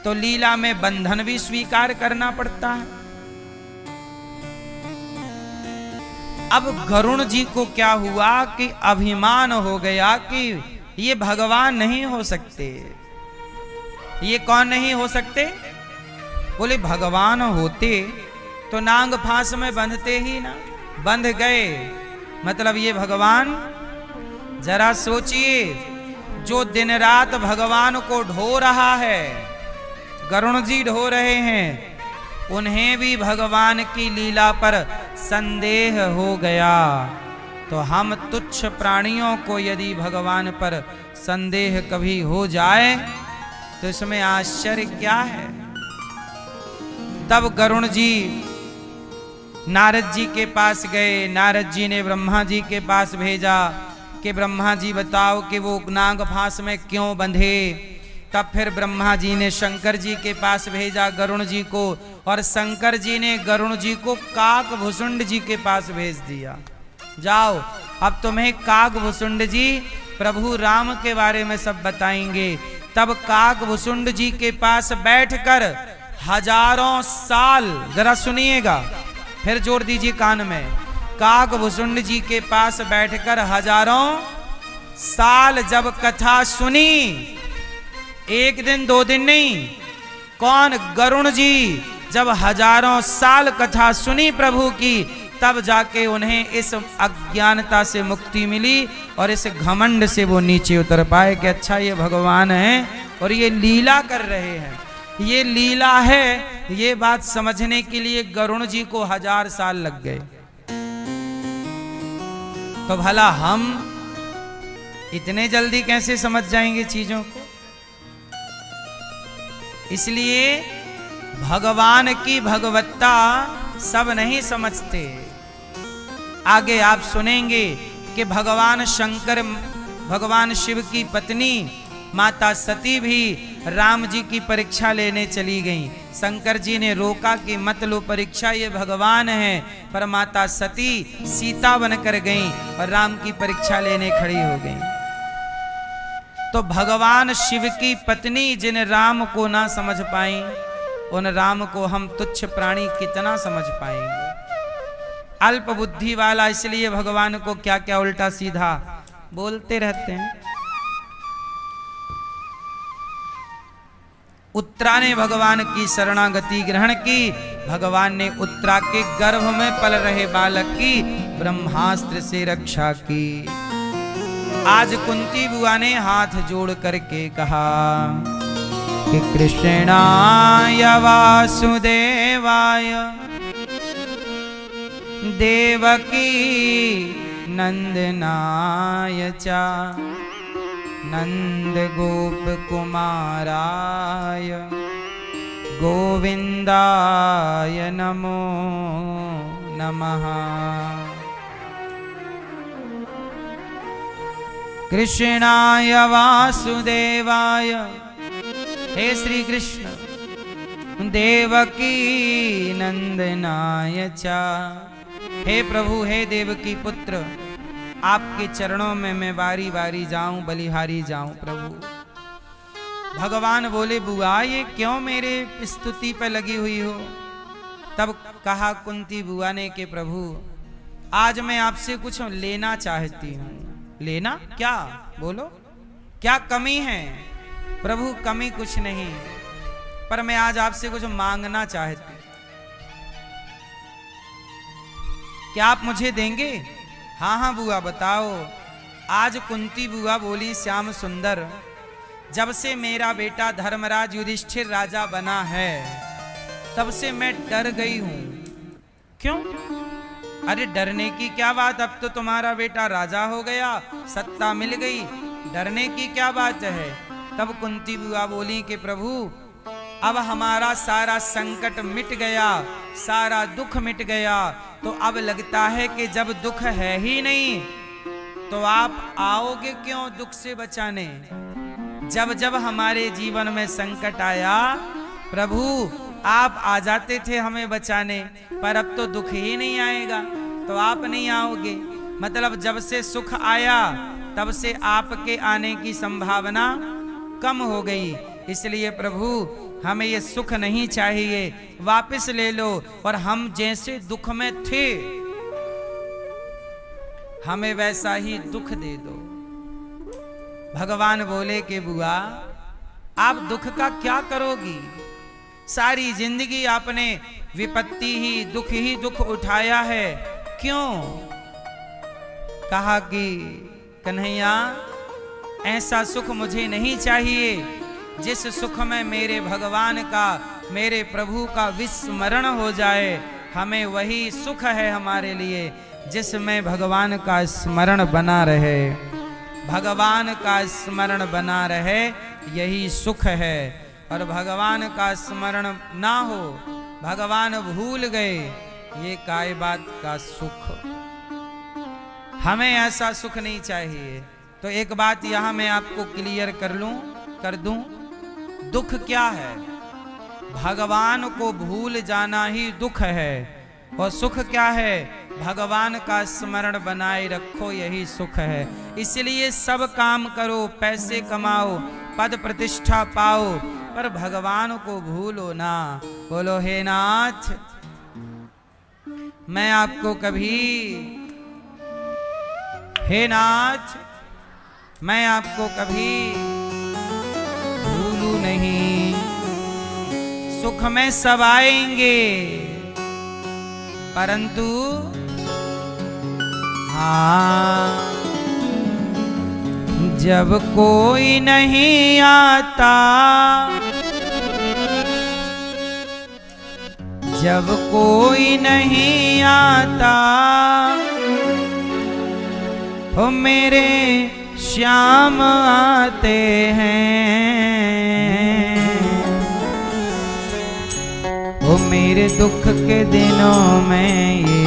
तो लीला में बंधन भी स्वीकार करना पड़ता है। अब गरुण जी को क्या हुआ कि अभिमान हो गया कि ये भगवान नहीं हो सकते। ये कौन नहीं हो सकते? बोले भगवान होते तो नांग फांस में बंधते ही ना, बंध गए, मतलब ये भगवान। जरा सोचिए, जो दिन रात भगवान को ढो रहा है, गरुण जी ढो रहे हैं, उन्हें भी भगवान की लीला पर संदेह हो गया, तो हम तुच्छ प्राणियों को यदि भगवान पर संदेह कभी हो जाए तो इसमें आश्चर्य क्या है। तब गरुण जी नारद जी के पास गए, नारद जी ने ब्रह्मा जी के पास भेजा कि ब्रह्मा जी बताओ कि वो नाग फांस में क्यों बंधे। तब फिर ब्रह्मा जी ने शंकर जी के पास भेजा गरुण जी को, और शंकर जी ने गरुण जी को काकभुसुंड जी के पास भेज दिया। जाओ, अब तुम्हें काकभुसुंड जी प्रभु राम के बारे में सब बताएंगे। तब काकभुसुंड जी के पास बैठकर हजारों साल, जरा सुनिएगा, फिर जोड़ दीजिए कान में, काकभुसुंड जी के पास बैठकर हजारों साल जब कथा सुनी, एक दिन दो दिन नहीं, कौन? गरुण जी जब हजारों साल कथा सुनी प्रभु की, तब जाके उन्हें इस अज्ञानता से मुक्ति मिली और इस घमंड से वो नीचे उतर पाए कि अच्छा ये भगवान है और ये लीला कर रहे हैं, ये लीला है। ये बात समझने के लिए गरुण जी को 1000 साल लग गए। तो भला हम इतने जल्दी कैसे समझ जाएंगे चीजों को? इसलिए भगवान की भगवत्ता सब नहीं समझते। आगे आप सुनेंगे कि भगवान शंकर, भगवान शिव की पत्नी माता सती भी राम जी की परीक्षा लेने चली गईं। शंकर जी ने रोका कि मत लो परीक्षा, ये भगवान है, पर माता सती सीता बनकर गईं और राम की परीक्षा लेने खड़ी हो गईं। तो भगवान शिव की पत्नी जिन राम को ना समझ पाई, उन राम को हम तुच्छ प्राणी कितना समझ पाएंगे। अल्प बुद्धि वाला इसलिए भगवान को क्या क्या उल्टा सीधा बोलते रहते हैं। उत्तरा ने भगवान की शरणागति ग्रहण की। भगवान ने उत्तरा के गर्भ में पल रहे बालक की ब्रह्मास्त्र से रक्षा की। आज कुंती बुआ ने हाथ जोड़ करके कहा कि कृष्णाय वासुदेवाय देवकी नंदनाय च नंद गोप कुमाराय गोविंदाय नमो नमः। कृष्णाय वासुदेवाय, हे श्री कृष्ण, देवकी नंदनाय च, हे प्रभु, हे देवकी पुत्र, आपके चरणों में मैं बारी बारी जाऊं, बलिहारी जाऊं प्रभु। भगवान बोले बुआ ये क्यों मेरे स्तुति पर लगी हुई हो? तब कहा कुंती बुआ ने कि प्रभु आज मैं आपसे कुछ लेना चाहती हूँ। लेना क्या? बोलो क्या कमी है? प्रभु कमी कुछ नहीं, पर मैं आज आपसे कुछ मांगना चाहती। क्या आप मुझे देंगे? हाँ हाँ बुआ बताओ। आज कुंती बुआ बोली श्याम सुंदर, जब से मेरा बेटा धर्मराज युधिष्ठिर राजा बना है तब से मैं डर गई हूं। क्यों? अरे डरने की क्या बात, अब तो तुम्हारा बेटा राजा हो गया, सत्ता मिल गई, डरने की क्या बात है? तब कुंती बुआ बोली कि प्रभु अब हमारा सारा संकट मिट गया, सारा दुख मिट गया, तो अब लगता है कि जब दुख है ही नहीं तो आप आओगे क्यों दुख से बचाने? जब जब हमारे जीवन में संकट आया प्रभु आप आ जाते थे हमें बचाने, पर अब तो दुख ही नहीं आएगा तो आप नहीं आओगे। मतलब जब से सुख आया तब से आपके आने की संभावना कम हो गई। इसलिए प्रभु हमें ये सुख नहीं चाहिए, वापस ले लो और हम जैसे दुख में थे हमें वैसा ही दुख दे दो। भगवान बोले कि बुआ आप दुख का क्या करोगी? सारी जिंदगी आपने विपत्ति ही दुख उठाया है, क्यों? कहा कि कन्हैया ऐसा सुख मुझे नहीं चाहिए जिस सुख में मेरे भगवान का, मेरे प्रभु का विस्मरण हो जाए। हमें वही सुख है हमारे लिए जिसमें भगवान का स्मरण बना रहे, भगवान का स्मरण बना रहे, यही सुख है। और भगवान का स्मरण ना हो, भगवान भूल गए, ये काय बात का सुख? हमें ऐसा सुख नहीं चाहिए। तो एक बात यहां मैं आपको क्लियर कर दूं, दुख क्या है? भगवान को भूल जाना ही दुख है। और सुख क्या है? भगवान का स्मरण बनाए रखो, यही सुख है। इसलिए सब काम करो, पैसे कमाओ, पद प्रतिष्ठा पाओ, पर भगवान को भूलो ना। बोलो हे नाथ मैं आपको कभी, हे नाथ मैं आपको कभी भूलू नहीं। सुख में सब आएंगे परंतु हाँ जब कोई नहीं आता, जब कोई नहीं आता हो मेरे श्याम आते हैं, वो मेरे दुख के दिनों में ये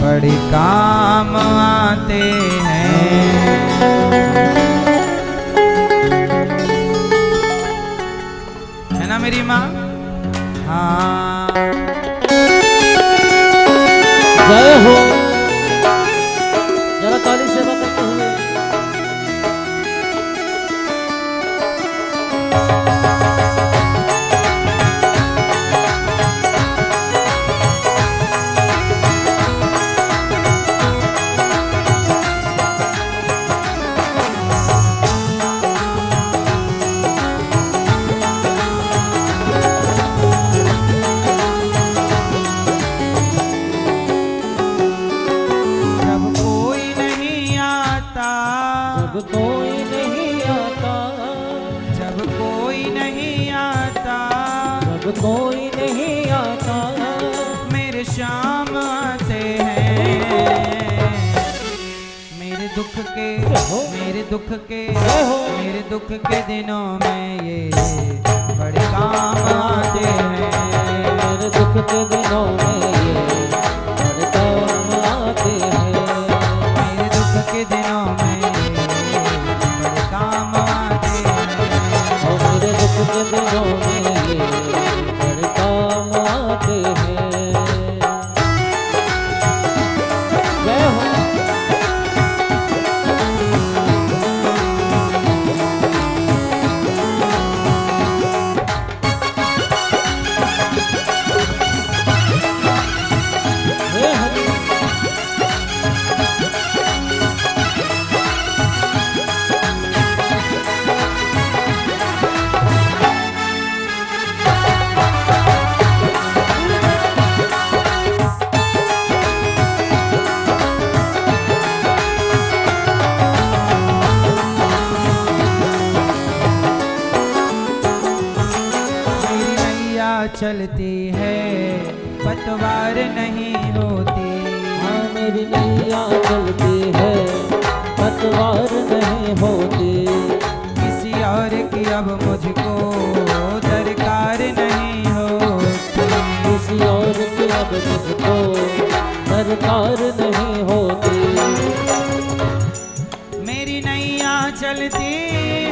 बड़े काम आते हैं। है ना मेरी माँ? हाँ जय हो। जरा ताली सेवा करते हुए आता, जब कोई नहीं आता, जब कोई नहीं आता, जब कोई नहीं आता, मेरे श्याम आते हैं। मेरे दुख के, मेरे दुख के, मेरे दुख के दिनों में ये बड़े काम आते हैं। मेरे दुख के दिनों में ये बड़े काम आते हैं। मेरे दुख के दिनों में ये बड़े काम आते हैं। और मेरे दुख के दिनों में ये बड़े काम आते हैं। जय हो। हे हरि। मेरी नैया चलती है पतवार नहीं होती। हाँ मेरी नैया चलती है पतवार नहीं होती। किसी और की अब मुझको दरकार नहीं होती। किसी और की अब मुझको दरकार नहीं होती। मेरी नैया चलती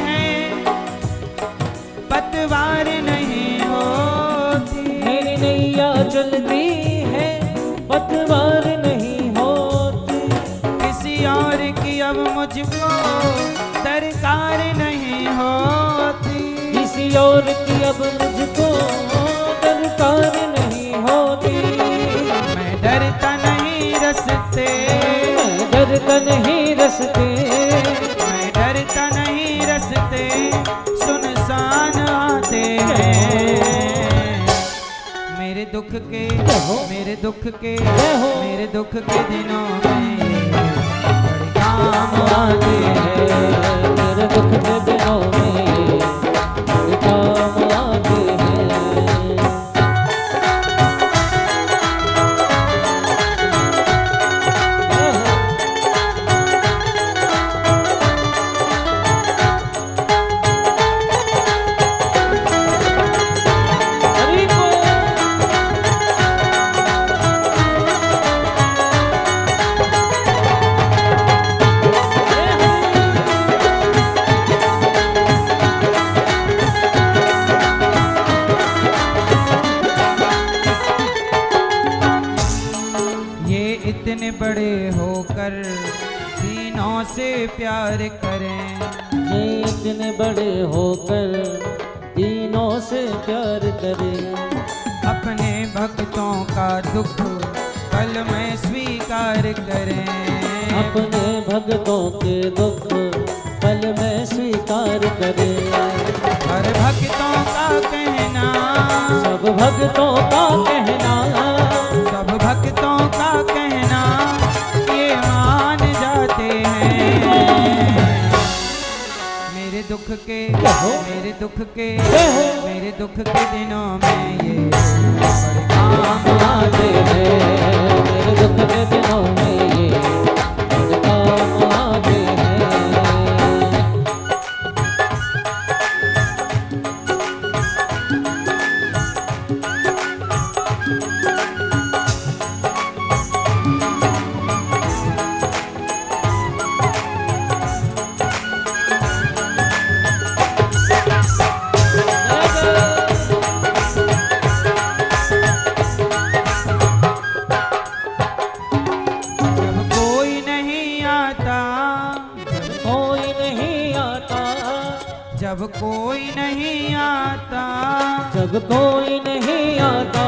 है पतवार नहीं होती। मेरी नैया चलती है पतवार नहीं होती। किसी और की अब मुझको दरकार नहीं होती। किसी और की अब मुझको दरकार नहीं होती। मैं डरता नहीं रस्ते, मैं डरता नहीं रस्ते। मैं डरता नहीं रस्ते सुनसान आते हैं। मेरे दुख के, मेरे दुख के, मेरे दुख के दिनों में ये बड़े काम आते हैं। मेरे दुख के दिनों में ये बड़े काम आते हैं। हरि को ये इतने बड़े होकर तीनों से प्यार करें। ये इतने बड़े होकर तीनों से प्यार करें। अपने भक्तों का दुख पल में स्वीकार करें। अपने भक्तों के दुख पल में स्वीकार करें। हर भक्तों का कहना, सब भक्तों का कहना, सब भक्तों का कहना ये मान जाते हैं। मेरे दुख के, मेरे दुख के, मेरे दुख के दिनों में ये बड़े काम आते हैं। मेरे दुख के दिनों में ये बड़े काम आते हैं। जब कोई नहीं आता, कोई नहीं आता, जब कोई नहीं आता, जब कोई नहीं आता,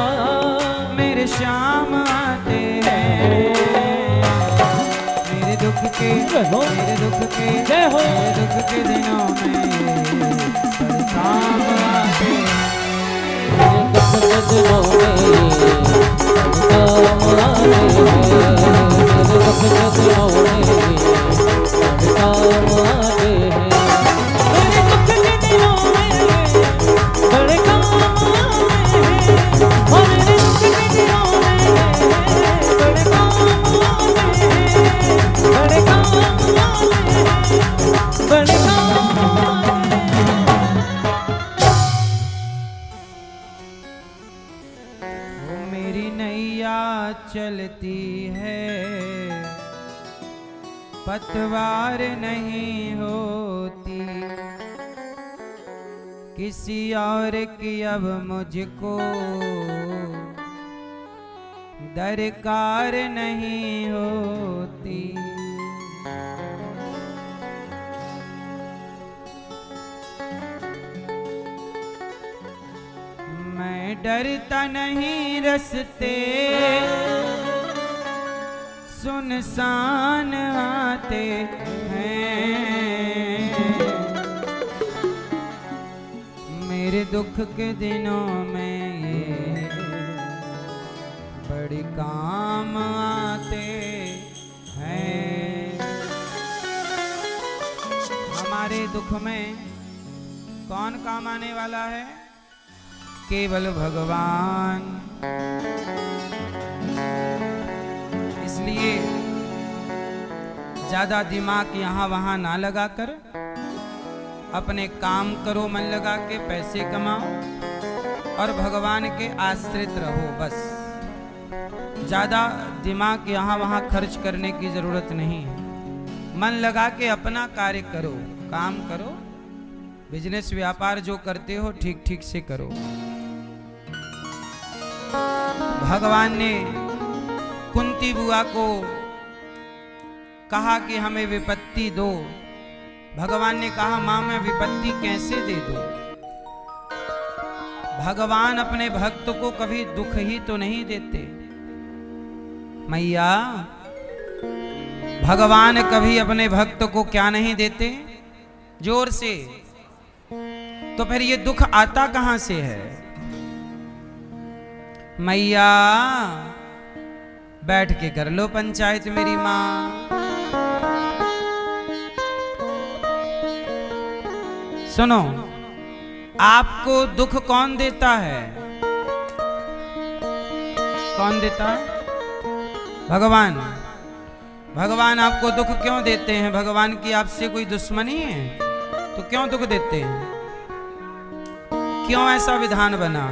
मेरे श्याम आते हैं। मेरे दुख के, मेरे दुख के, मेरे दुख के दिनों में बड़े काम आते हैं। मेरे दुख के दिनों में बड़े काम आते हैं। मेरे दुख के दिनों में गलती है, पतवार नहीं होती। किसी और की अब मुझको दरकार नहीं होती। मैं डरता नहीं रस्ते सुनसान आते हैं, मेरे दुख के दिनों में ये बड़ी काम आते हैं। हमारे दुख में कौन काम आने वाला है? केवल भगवान। इसलिए ज्यादा दिमाग यहाँ वहां ना लगाकर अपने काम करो, मन लगा के पैसे कमाओ और भगवान के आश्रित रहो। बस ज्यादा दिमाग यहाँ वहां खर्च करने की जरूरत नहीं है। मन लगा के अपना कार्य करो, काम करो, बिजनेस व्यापार जो करते हो ठीक ठीक से करो। भगवान ने कुंती बुआ को कहा कि हमें विपत्ति दो। भगवान ने कहा मां मैं विपत्ति कैसे दे दूं? भगवान अपने भक्त को कभी दुख ही तो नहीं देते। मैया भगवान कभी अपने भक्त को क्या नहीं देते? जोर से। तो फिर ये दुख आता कहां से है? मैया बैठ के कर लो पंचायत मेरी मां। सुनो, आपको दुख कौन देता है? कौन देता है? भगवान। भगवान आपको दुख क्यों देते हैं? भगवान की आपसे कोई दुश्मनी है तो क्यों दुख देते हैं? क्यों ऐसा विधान बना?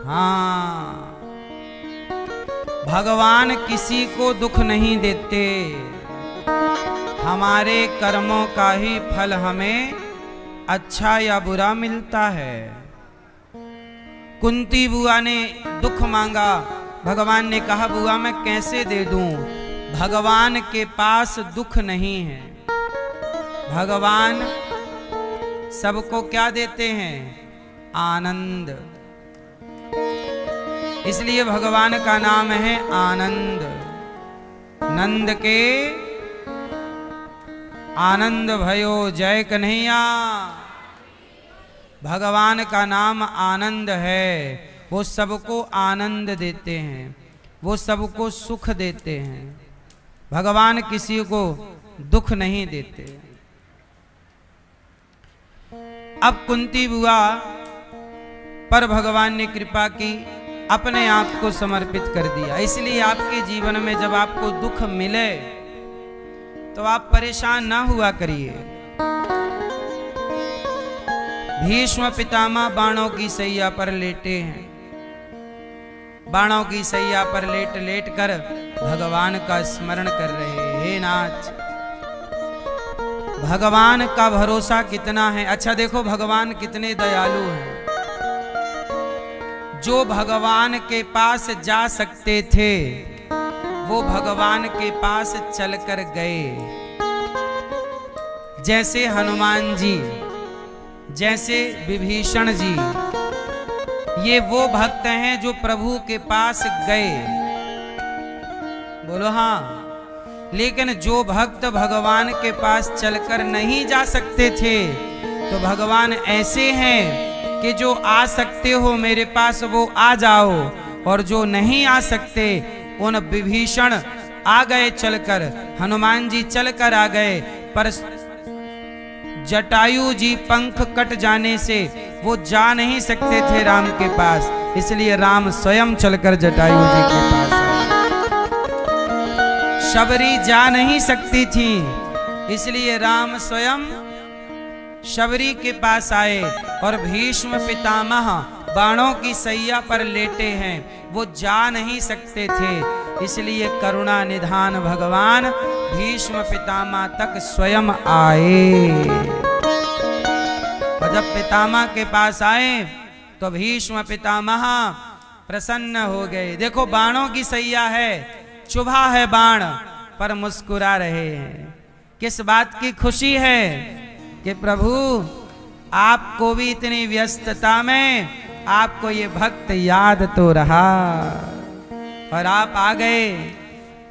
हाँ, भगवान किसी को दुख नहीं देते। हमारे कर्मों का ही फल हमें अच्छा या बुरा मिलता है। कुंती बुआ ने दुख मांगा, भगवान ने कहा बुआ मैं कैसे दे दूं? भगवान के पास दुख नहीं है। भगवान सबको क्या देते हैं? आनंद। इसलिए भगवान का नाम है आनंद। नंद के आनंद भयो जय कन्हैया। भगवान का नाम आनंद है। वो सबको आनंद देते हैं, वो सबको सुख देते हैं। भगवान किसी को दुख नहीं देते। अब कुंती बुआ पर भगवान ने कृपा की, अपने आप को समर्पित कर दिया। इसलिए आपके जीवन में जब आपको दुख मिले तो आप परेशान ना हुआ करिए। भीष्म पितामह बाणों की सैया पर लेटे हैं। बाणों की सैया पर लेट लेट कर भगवान का स्मरण कर रहे हैं। हे नाथ, भगवान का भरोसा कितना है। अच्छा देखो भगवान कितने दयालु हैं। जो भगवान के पास जा सकते थे वो भगवान के पास चलकर गए। जैसे हनुमान जी, जैसे विभीषण जी, ये वो भक्त हैं जो प्रभु के पास गए। बोलो हाँ। लेकिन जो भक्त भगवान के पास चलकर नहीं जा सकते थे तो भगवान ऐसे हैं कि जो आ सकते हो मेरे पास वो आ जाओ, और जो नहीं आ सकते उन विभीषण आ गए चलकर, हनुमान जी चलकर आ गए, पर जटायु जी पंख कट जाने से वो जा नहीं सकते थे राम के पास। इसलिए राम स्वयं चलकर जटायु जी के पास आए। शबरी जा नहीं सकती थी, इसलिए राम स्वयं शबरी के पास आए। और भीष्म पितामह बाणों की सैया पर लेटे हैं, वो जा नहीं सकते थे, इसलिए करुणा निधान भगवान भीष्म पितामह तक स्वयं आए। और जब पितामह के पास आए तो भीष्म पितामह प्रसन्न हो गए। देखो बाणों की सैया है, चुभा है बाण, पर मुस्कुरा रहे हैं। किस बात की खुशी है कि प्रभु आपको भी इतनी व्यस्तता में आपको ये भक्त याद तो रहा और आप आ गए।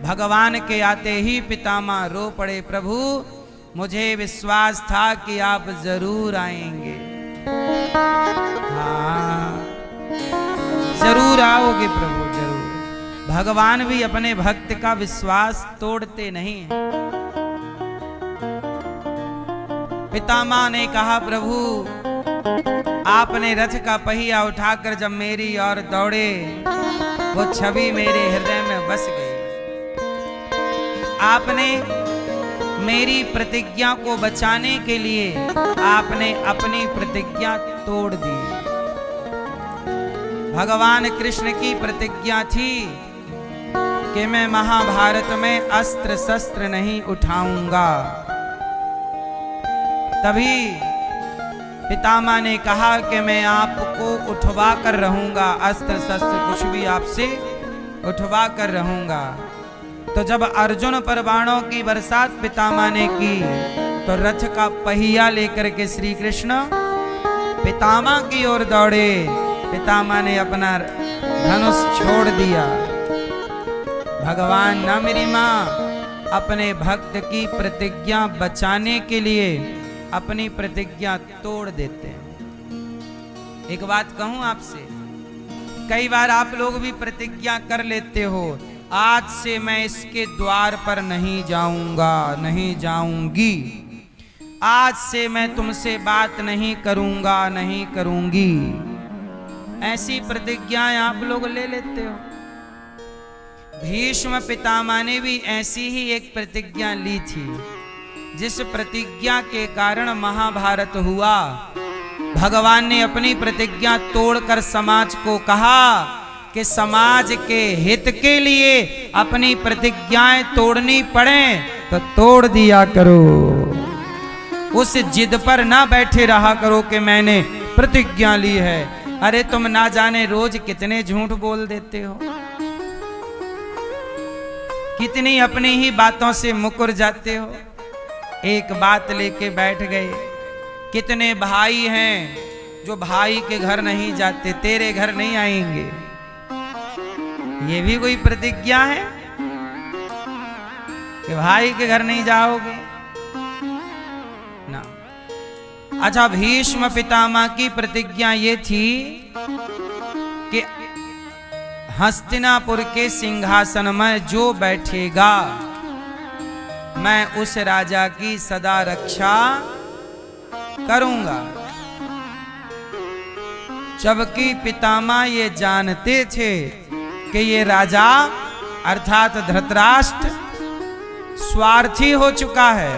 भगवान के आते ही पितामह रो पड़े, प्रभु मुझे विश्वास था कि आप जरूर आएंगे। हाँ जरूर आओगे प्रभु, जरूर। भगवान भी अपने भक्त का विश्वास तोड़ते नहीं हैं। पितामह ने कहा, प्रभु आपने रथ का पहिया उठाकर जब मेरी ओर दौड़े, वो छवि मेरे हृदय में बस गई। आपने मेरी प्रतिज्ञा को बचाने के लिए आपने अपनी प्रतिज्ञा तोड़ दी। भगवान कृष्ण की प्रतिज्ञा थी कि मैं महाभारत में अस्त्र शस्त्र नहीं उठाऊंगा। तभी पितामह ने कहा कि मैं आपको उठवा कर रहूंगा, अस्त्र शस्त्र कुछ भी आपसे उठवा कर रहूंगा। तो जब अर्जुन पर बाणों की बरसात पितामह ने की, तो रथ का पहिया लेकर के श्री कृष्ण पितामह की ओर दौड़े। पितामह ने अपना धनुष छोड़ दिया। भगवान न मेरी मां अपने भक्त की प्रतिज्ञा बचाने के लिए अपनी प्रतिज्ञा तोड़ देते हैं। एक बात कहूं आपसे, कई बार आप लोग भी प्रतिज्ञा कर लेते हो, आज से मैं इसके द्वार पर नहीं जाऊंगा, नहीं जाऊंगी, आज से मैं तुमसे बात नहीं करूंगा, नहीं करूंगी। ऐसी प्रतिज्ञाएं आप लोग ले लेते हो। भीष्म पितामह ने भी ऐसी ही एक प्रतिज्ञा ली थी, जिस प्रतिज्ञा के कारण महाभारत हुआ। भगवान ने अपनी प्रतिज्ञा तोड़कर समाज को कहा कि समाज के हित के लिए अपनी प्रतिज्ञाएं तोड़नी पड़े तो तोड़ दिया करो। उस जिद पर ना बैठे रहा करो कि मैंने प्रतिज्ञा ली है। अरे तुम ना जाने रोज कितने झूठ बोल देते हो, कितनी अपनी ही बातों से मुकर जाते हो। एक बात लेके बैठ गए। कितने भाई हैं जो भाई के घर नहीं जाते, तेरे घर नहीं आएंगे। ये भी कोई प्रतिज्ञा है कि भाई के घर नहीं जाओगे ना। अच्छा, भीष्म पितामह की प्रतिज्ञा ये थी कि हस्तिनापुर के सिंहासन में जो बैठेगा मैं उस राजा की सदा रक्षा करूंगा। जबकि पितामह ये जानते थे कि ये राजा अर्थात धृतराष्ट्र स्वार्थी हो चुका है,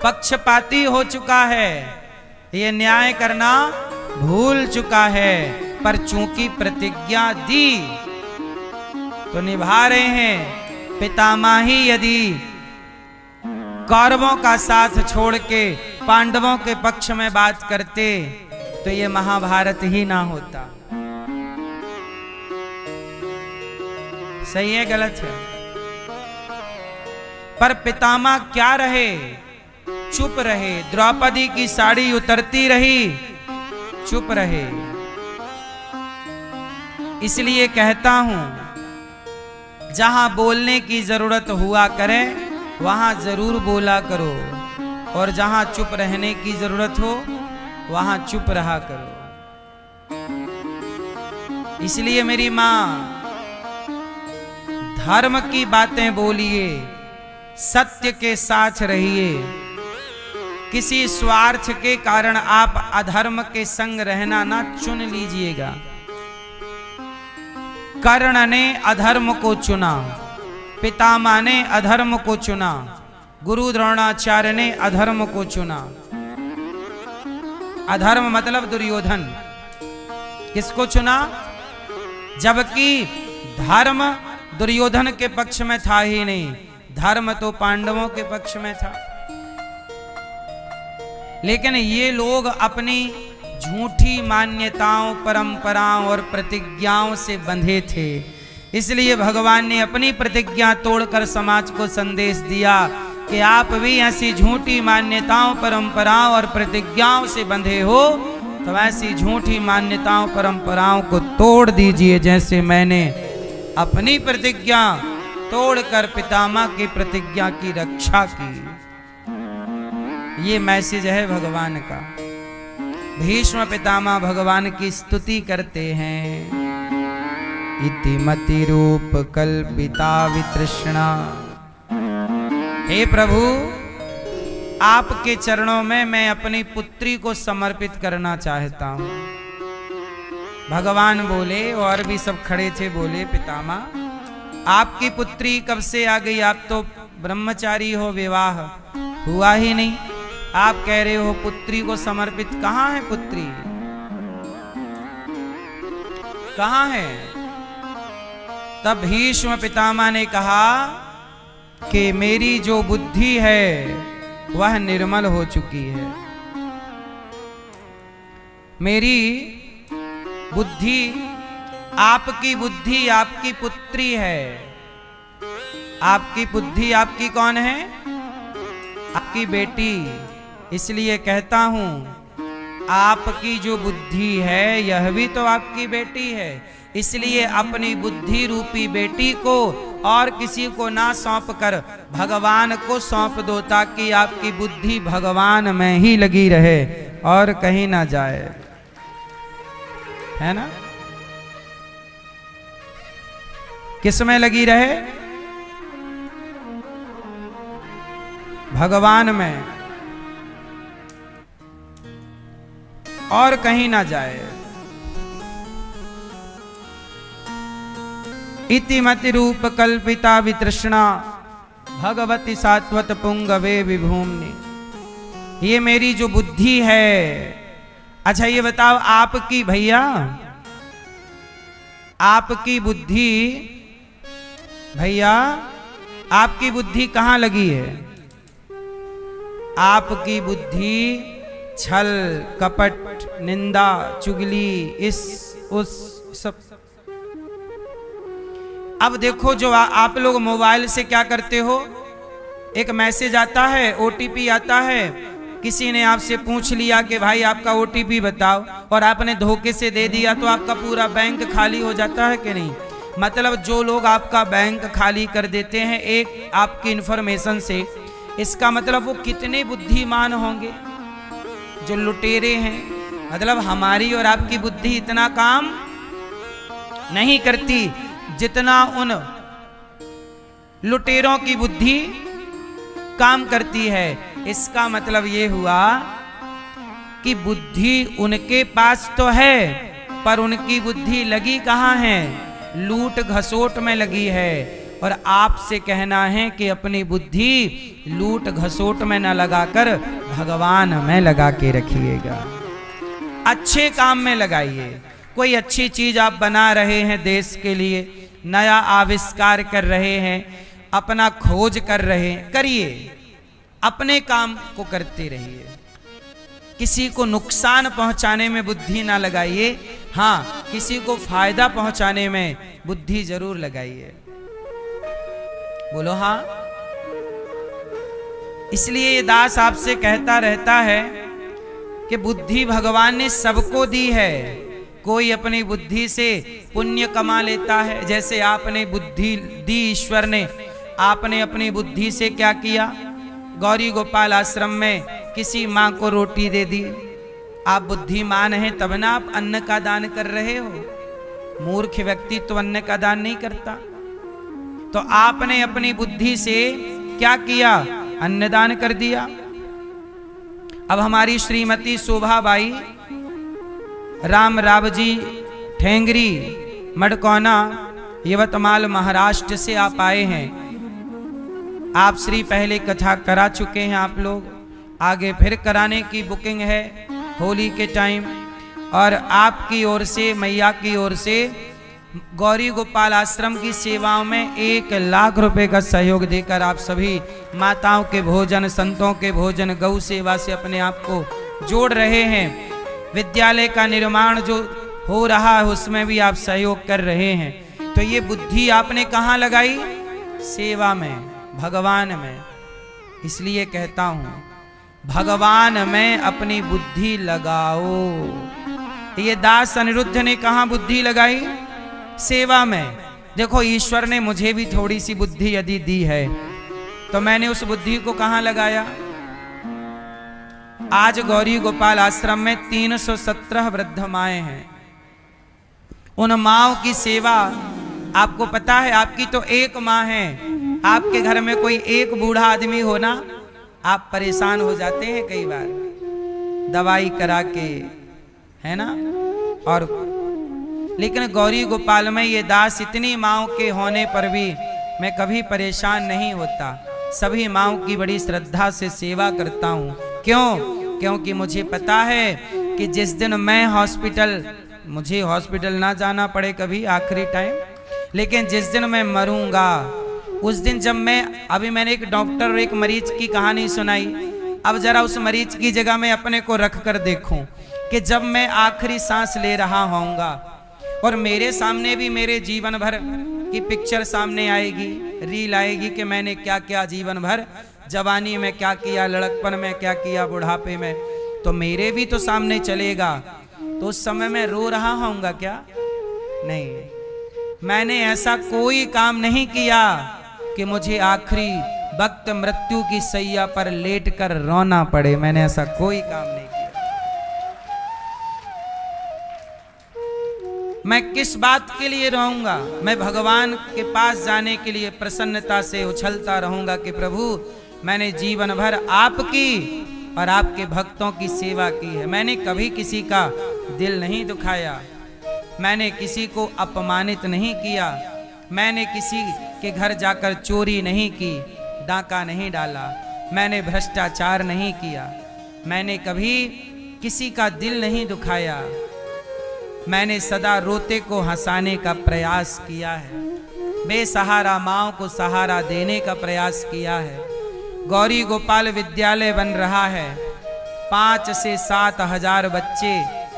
पक्षपाती हो चुका है, ये न्याय करना भूल चुका है। पर चूंकि प्रतिज्ञा दी तो निभा रहे हैं। पितामह ही यदि कौरवों का साथ छोड़ के पांडवों के पक्ष में बात करते तो ये महाभारत ही ना होता। सही है गलत है? पर पितामह क्या रहे, चुप रहे। द्रौपदी की साड़ी उतरती रही, चुप रहे। इसलिए कहता हूं, जहां बोलने की जरूरत हुआ करे वहां जरूर बोला करो, और जहां चुप रहने की जरूरत हो वहां चुप रहा करो। इसलिए मेरी मां, धर्म की बातें बोलिए, सत्य के साथ रहिए। किसी स्वार्थ के कारण आप अधर्म के संग रहना ना चुन लीजिएगा। कर्ण ने अधर्म को चुना, पितामह ने अधर्म को चुना, गुरु द्रोणाचार्य ने अधर्म को चुना। अधर्म मतलब दुर्योधन। किसको चुना? जबकि धर्म दुर्योधन के पक्ष में था ही नहीं, धर्म तो पांडवों के पक्ष में था। लेकिन ये लोग अपनी झूठी मान्यताओं, परंपराओं और प्रतिज्ञाओं से बंधे थे। इसलिए भगवान ने अपनी प्रतिज्ञा तोड़कर समाज को संदेश दिया कि आप भी ऐसी झूठी मान्यताओं, परंपराओं और प्रतिज्ञाओं से बंधे हो तो ऐसी झूठी मान्यताओं, परंपराओं को तोड़ दीजिए, जैसे मैंने अपनी प्रतिज्ञा तोड़कर पितामह की प्रतिज्ञा की रक्षा की। ये मैसेज है भगवान का। भीष्म पितामह भगवान की स्तुति करते हैं। इति मति रूप कल्पिता वितृष्णा। हे प्रभु, आपके चरणों में मैं अपनी पुत्री को समर्पित करना चाहता हूं। भगवान बोले, और भी सब खड़े थे, बोले पितामह आपकी पुत्री कब से आ गई? आप तो ब्रह्मचारी हो, विवाह हुआ ही नहीं, आप कह रहे हो पुत्री को समर्पित। कहां है पुत्री? कहां है? तब भीष्म पितामह ने कहा कि मेरी जो बुद्धि है वह निर्मल हो चुकी है। मेरी बुद्धि, आपकी बुद्धि आपकी पुत्री है। आपकी बुद्धि आपकी कौन है? आपकी बेटी। इसलिए कहता हूं, आपकी जो बुद्धि है यह भी तो आपकी बेटी है। इसलिए अपनी बुद्धि रूपी बेटी को और किसी को ना सौंप कर भगवान को सौंप दो, ताकि आपकी बुद्धि भगवान में ही लगी रहे और कहीं ना जाए, है ना? किस में लगी रहे? भगवान में, और कहीं ना जाए। इति मति रूप कल्पिता वितृष्णा भगवती सात्वत पुंगवे विभूमनि। ये मेरी जो बुद्धि है। अच्छा ये बताओ, आपकी भैया, आपकी बुद्धि, भैया आपकी बुद्धि कहां लगी है? आपकी बुद्धि छल, कपट, निंदा, चुगली, इस उस सब। अब देखो, जो आप लोग मोबाइल से क्या करते हो, एक मैसेज आता है, ओटीपी आता है, किसी ने आपसे पूछ लिया कि भाई आपका ओटीपी बताओ, और आपने धोखे से दे दिया तो आपका पूरा बैंक खाली हो जाता है कि नहीं? मतलब जो लोग आपका बैंक खाली कर देते हैं एक आपकी इंफॉर्मेशन से, इसका मतलब वो कितने बुद्धिमान होंगे जो लुटेरे हैं। मतलब हमारी और आपकी बुद्धि इतना काम नहीं करती जितना उन लुटेरों की बुद्धि काम करती है। इसका मतलब ये हुआ कि बुद्धि उनके पास तो है, पर उनकी बुद्धि लगी कहाँ है? लूट घसोट में लगी है। और आपसे कहना है कि अपनी बुद्धि लूट घसोट में न लगाकर भगवान में लगा के रखिएगा। अच्छे काम में लगाइए। कोई अच्छी चीज आप बना रहे हैं देश के लिए, नया आविष्कार कर रहे हैं, अपना खोज कर रहे हैं, करिए, अपने काम को करते रहिए। किसी को नुकसान पहुंचाने में बुद्धि ना लगाइए, हाँ किसी को फायदा पहुंचाने में बुद्धि जरूर लगाइए। बोलो हाँ। इसलिए ये दास आपसे कहता रहता है कि बुद्धि भगवान ने सबको दी है। कोई अपनी बुद्धि से पुण्य कमा लेता है, जैसे आपने बुद्धि दी ईश्वर ने, आपने अपनी बुद्धि से क्या किया? गौरी गोपाल आश्रम में किसी माँ को रोटी दे दी। आप बुद्धिमान हैं तब ना आप अन्न का दान कर रहे हो। मूर्ख व्यक्ति तो अन्न का दान नहीं करता। तो आपने अपनी बुद्धि से क्या किया? अन्नदान कर दिया। अब हमारी श्रीमती शोभाबाई राम रावजी ठेंगरी मडकौना यवतमाल महाराष्ट्र से आप आए हैं। आप श्री पहले कथा करा चुके हैं आप लोग, आगे फिर कराने की बुकिंग है। होली के टाइम, और आपकी ओर से, मैया की ओर से गौरी गोपाल आश्रम की सेवाओं में 1 लाख रुपए का सहयोग देकर आप सभी माताओं के भोजन, संतों के भोजन, गौ सेवा से अपने आप को जोड़ रहे हैं। विद्यालय का निर्माण जो हो रहा है उसमें भी आप सहयोग कर रहे हैं। तो ये बुद्धि आपने कहाँ लगाई? सेवा में, भगवान में। इसलिए कहता हूं भगवान में अपनी बुद्धि लगाओ। ये दास अनिरुद्ध ने कहाँ बुद्धि लगाई? सेवा में। देखो ईश्वर ने मुझे भी थोड़ी सी बुद्धि यदि दी है तो मैंने उस बुद्धि को कहाँ लगाया? आज गौरी गोपाल आश्रम में 317 वृद्ध माएं हैं। उन माओं की सेवा, आपको पता है आपकी तो एक माँ है, आपके घर में कोई एक बूढ़ा आदमी हो ना, आप परेशान हो जाते हैं कई बार दवाई करा के, है ना। और लेकिन गौरी गोपाल में ये दास इतनी माओं के होने पर भी मैं कभी परेशान नहीं होता। सभी माओं की बड़ी श्रद्धा से सेवा करता हूँ। क्यों? क्योंकि मुझे पता है कि जिस दिन मैं मुझे हॉस्पिटल ना जाना पड़े कभी आखिरी टाइम, लेकिन जिस दिन मैं मरूंगा उस दिन जब अभी मैंने एक डॉक्टर और एक मरीज की कहानी सुनाई, अब जरा उस मरीज की जगह में अपने को रख कर देखूं कि जब मैं आखिरी सांस ले रहा होऊंगा और मेरे सामने भी मेरे जीवन भर की पिक्चर सामने आएगी, रील आएगी कि मैंने क्या क्या जीवन भर, जवानी में क्या किया, लड़कपन में क्या किया, बुढ़ापे में, तो मेरे भी तो सामने चलेगा। तो उस समय मैं रो रहा होऊंगा क्या? नहीं। मैंने ऐसा कोई काम नहीं किया कि मुझे आखिरी वक्त मृत्यु की सैया पर लेटकर रोना पड़े। मैंने ऐसा कोई काम नहीं किया। मैं किस बात के लिए रहूंगा? मैं भगवान के पास जाने के लिए प्रसन्नता से उछलता रहूंगा कि प्रभु मैंने जीवन भर आपकी और आपके भक्तों की सेवा की है। मैंने कभी किसी का दिल नहीं दुखाया, मैंने किसी को अपमानित नहीं किया, मैंने किसी के घर जाकर चोरी नहीं की, डाका नहीं डाला, मैंने भ्रष्टाचार नहीं किया, मैंने कभी किसी का दिल नहीं दुखाया। मैंने सदा रोते को हंसाने का प्रयास किया है, बेसहारा माँओं को सहारा देने का प्रयास किया है। गौरी गोपाल विद्यालय बन रहा है, 5 से 7 हजार बच्चे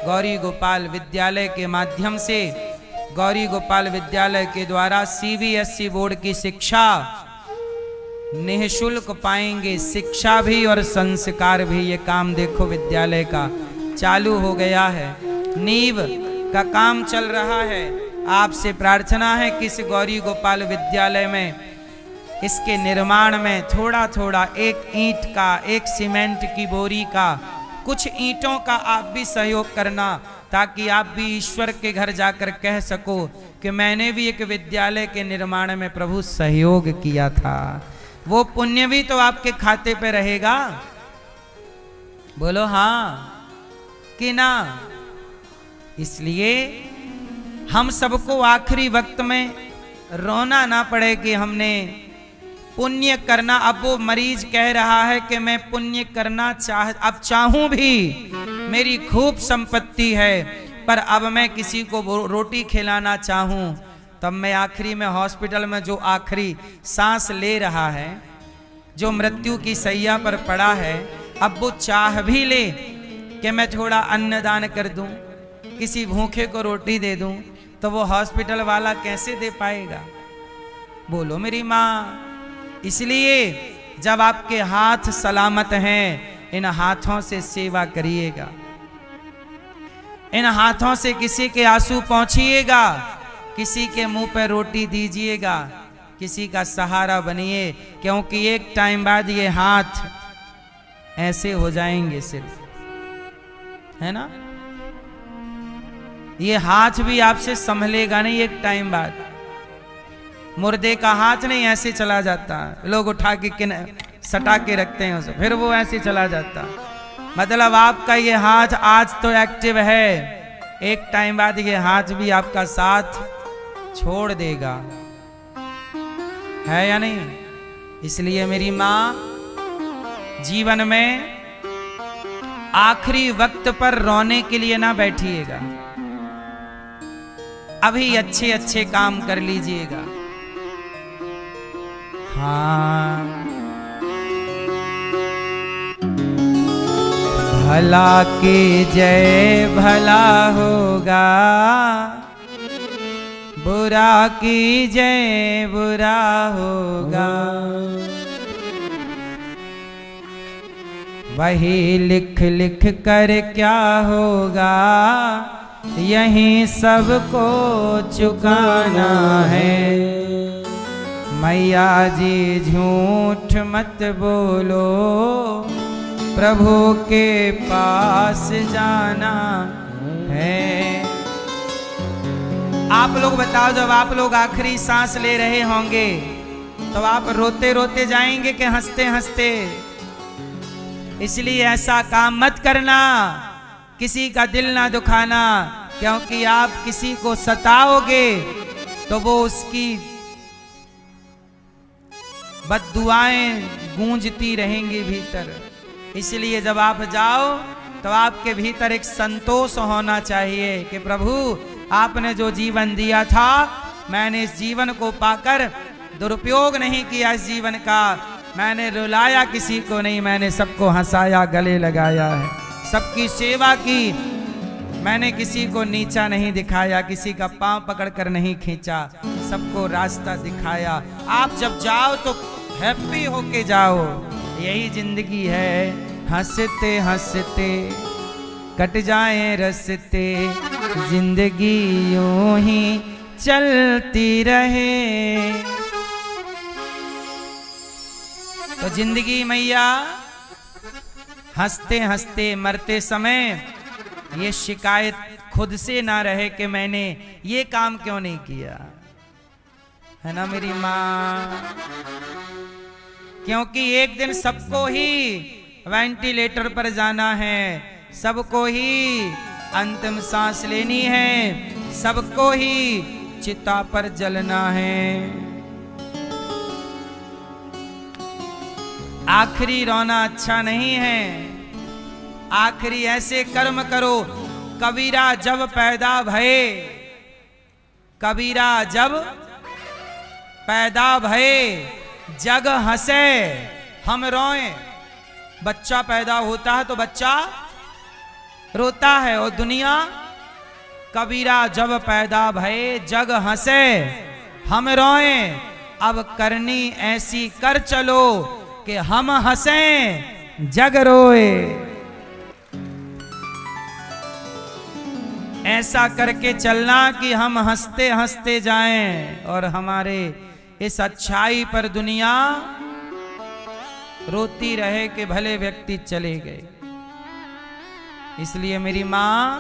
गौरी गोपाल विद्यालय के माध्यम से, गौरी गोपाल विद्यालय के द्वारा CBSE बोर्ड की शिक्षा निःशुल्क पाएंगे। शिक्षा भी और संस्कार भी। ये काम देखो विद्यालय का चालू हो गया है, नींव का काम चल रहा है। आपसे प्रार्थना है कि इस गौरी गोपाल विद्यालय में, इसके निर्माण में थोड़ा थोड़ा, एक ईंट का, एक सीमेंट की बोरी का, कुछ ईंटों का आप भी सहयोग करना, ताकि आप भी ईश्वर के घर जाकर कह सको कि मैंने भी एक विद्यालय के निर्माण में प्रभु सहयोग किया था। वो पुण्य भी तो आपके खाते पे रहेगा। बोलो हाँ कि ना? इसलिए हम सबको आखिरी वक्त में रोना ना पड़े कि हमने पुण्य करना। अब वो मरीज कह रहा है कि मैं पुण्य करना अब चाहूं भी, मेरी खूब संपत्ति है, पर अब मैं किसी को रोटी खिलाना चाहूं, तब मैं आखिरी में हॉस्पिटल में जो आखिरी सांस ले रहा है, जो मृत्यु की सैया पर पड़ा है, अब वो चाह भी ले कि मैं थोड़ा अन्नदान कर दूं, किसी भूखे को रोटी दे दूं, तो वो हॉस्पिटल वाला कैसे दे पाएगा? बोलो मेरी माँ। इसलिए जब आपके हाथ सलामत हैं, इन हाथों से सेवा करिएगा, इन हाथों से किसी के आंसू पहुंचिएगा, किसी के मुंह पर रोटी दीजिएगा, किसी का सहारा बनिए, क्योंकि एक टाइम बाद ये हाथ ऐसे हो जाएंगे सिर्फ, है ना। ये हाथ भी आपसे संभलेगा नहीं। एक टाइम बाद मुर्दे का हाथ नहीं ऐसे चला जाता, लोग उठा के सटा के रखते हैं उसे, फिर वो ऐसे चला जाता। मतलब आपका ये हाथ आज तो एक्टिव है, एक टाइम बाद ये हाथ भी आपका साथ छोड़ देगा, है या नहीं। इसलिए मेरी माँ, जीवन में आखिरी वक्त पर रोने के लिए ना बैठिएगा, अभी अच्छे अच्छे काम कर लीजिएगा। हाँ, भला की जय भला होगा, बुरा की जय बुरा होगा। वही लिख लिख कर क्या होगा, यहीं सबको चुकाना है। मैया जी झूठ मत बोलो, प्रभु के पास जाना है। आप लोग बताओ, जब आप लोग आखिरी सांस ले रहे होंगे तो आप रोते रोते जाएंगे कि हंसते हंसते? इसलिए ऐसा काम मत करना, किसी का दिल ना दुखाना, क्योंकि आप किसी को सताओगे तो वो उसकी बद्दुआएं गूंजती रहेंगी भीतर। इसलिए जब आप जाओ तो आपके भीतर एक संतोष होना चाहिए कि प्रभु आपने जो जीवन दिया था, मैंने इस जीवन को पाकर दुरुपयोग नहीं किया इस जीवन का, मैंने रुलाया किसी को नहीं, मैंने सबको हंसाया, गले लगाया है, सबकी सेवा की, मैंने किसी को नीचा नहीं दिखाया, किसी का पांव पकड़कर नहीं खींचा, सबको रास्ता दिखाया। आप जब जाओ तो हैप्पी होके जाओ, यही जिंदगी है। हंसते हंसते कट जाए रस्ते, जिंदगी यूं ही चलती रहे। तो जिंदगी मैया हंसते हंसते मरते समय ये शिकायत खुद से ना रहे कि मैंने ये काम क्यों नहीं किया, है ना मेरी माँ? क्योंकि एक दिन सबको ही वेंटिलेटर पर जाना है, सबको ही अंतिम सांस लेनी है, सबको ही चिता पर जलना है। आखिरी रोना अच्छा नहीं है। आखिरी ऐसे कर्म करो, कबीरा जब पैदा भये, कबीरा जब पैदा भये, जग हंसे हम रोए। बच्चा पैदा होता है तो बच्चा रोता है, और दुनिया कबीरा जब पैदा भये, जग हंसे हम रोए। अब करनी ऐसी कर चलो कि हम हंसें जग रोए। ऐसा करके चलना कि हम हंसते हंसते जाएं और हमारे इस अच्छाई पर दुनिया रोती रहे कि भले व्यक्ति चले गए। इसलिए मेरी मां,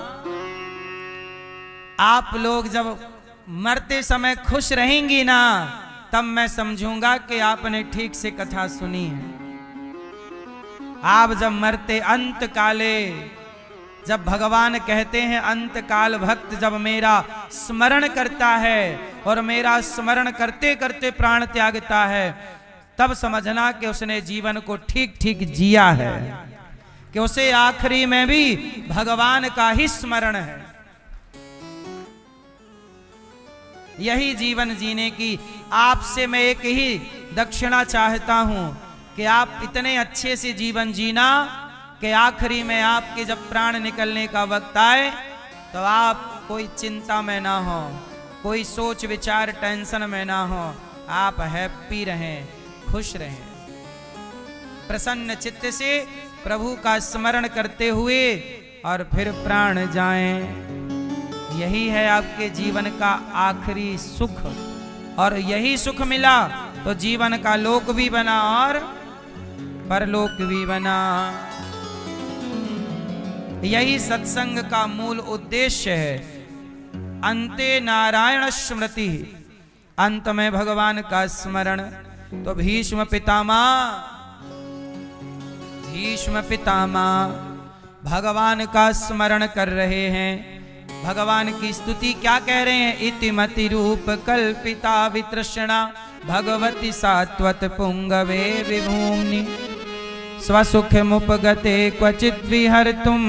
आप लोग जब मरते समय खुश रहेंगी ना, तब मैं समझूंगा कि आपने ठीक से कथा सुनी है। आप जब मरते अंत काले, जब भगवान कहते हैं अंत काल भक्त जब मेरा स्मरण करता है और मेरा स्मरण करते करते प्राण त्यागता है, तब समझना कि उसने जीवन को ठीक ठीक जिया है, कि उसे आखिरी में भी भगवान का ही स्मरण है। यही जीवन जीने की आपसे मैं एक ही दक्षिणा चाहता हूं कि आप इतने अच्छे से जीवन जीना कि आखिरी में आपके जब प्राण निकलने का वक्त आए तो आप कोई चिंता में ना हो, कोई सोच विचार टेंशन में ना हो, आप हैप्पी रहें, खुश रहें, प्रसन्न चित्त से प्रभु का स्मरण करते हुए और फिर प्राण जाएं। यही है आपके जीवन का आखिरी सुख, और यही सुख मिला तो जीवन का लोक भी बना और परलोक भी बना। यही सत्संग का मूल उद्देश्य है। अंते नारायण स्मृति, अंत में भगवान का स्मरण। तो भीष्म पितामह भगवान का स्मरण कर रहे हैं, भगवान की स्तुति क्या कह रहे हैं? इतिमति रूप कल्पिता वितृष्णा भगवती सात्वत पुंगवे विभूम्नि स्वसुख मुपगते क्वचित विहर तुम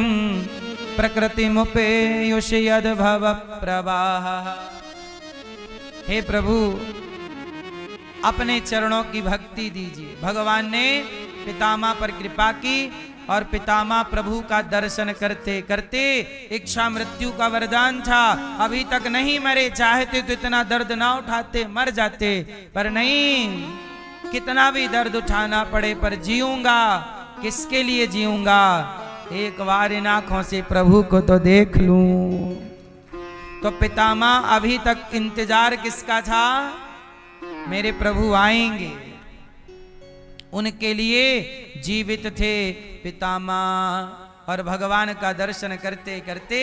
प्रकृति मुपेयुष यद भव प्रवाह। हे प्रभु अपने चरणों की भक्ति दीजिए। भगवान ने पितामह पर कृपा की और पितामह प्रभु का दर्शन करते करते इच्छा मृत्यु का वरदान था, अभी तक नहीं मरे, चाहते तो इतना दर्द ना उठाते, मर जाते, पर नहीं, कितना भी दर्द उठाना पड़े पर जीऊंगा। किसके लिए जीऊंगा? एक बार इन आंखों से प्रभु को तो देख लूं। तो पितामह अभी तक इंतजार किसका था? मेरे प्रभु आएंगे, उनके लिए जीवित थे पितामह। और भगवान का दर्शन करते करते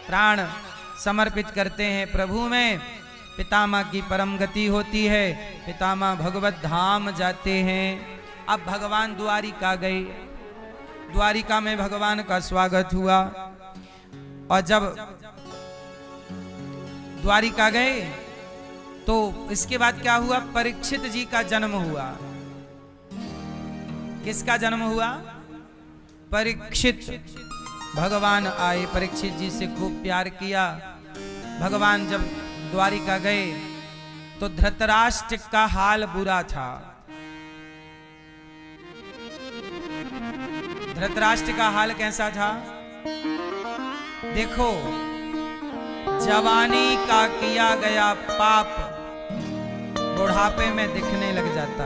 प्राण समर्पित करते हैं प्रभु में। पितामह की परम गति होती है, पितामह भगवत धाम जाते हैं। अब भगवान द्वारिका गए, द्वारिका में भगवान का स्वागत हुआ। और जब द्वारिका गए तो इसके बाद क्या हुआ? परीक्षित जी का जन्म हुआ। किसका जन्म हुआ? परीक्षित। भगवान आए, परीक्षित जी से खूब प्यार किया। भगवान जब द्वारिका गए तो धृतराष्ट्र का हाल बुरा था। धृतराष्ट्र का हाल कैसा था? देखो, जवानी का किया गया पाप बुढ़ापे में दिखने लग जाता।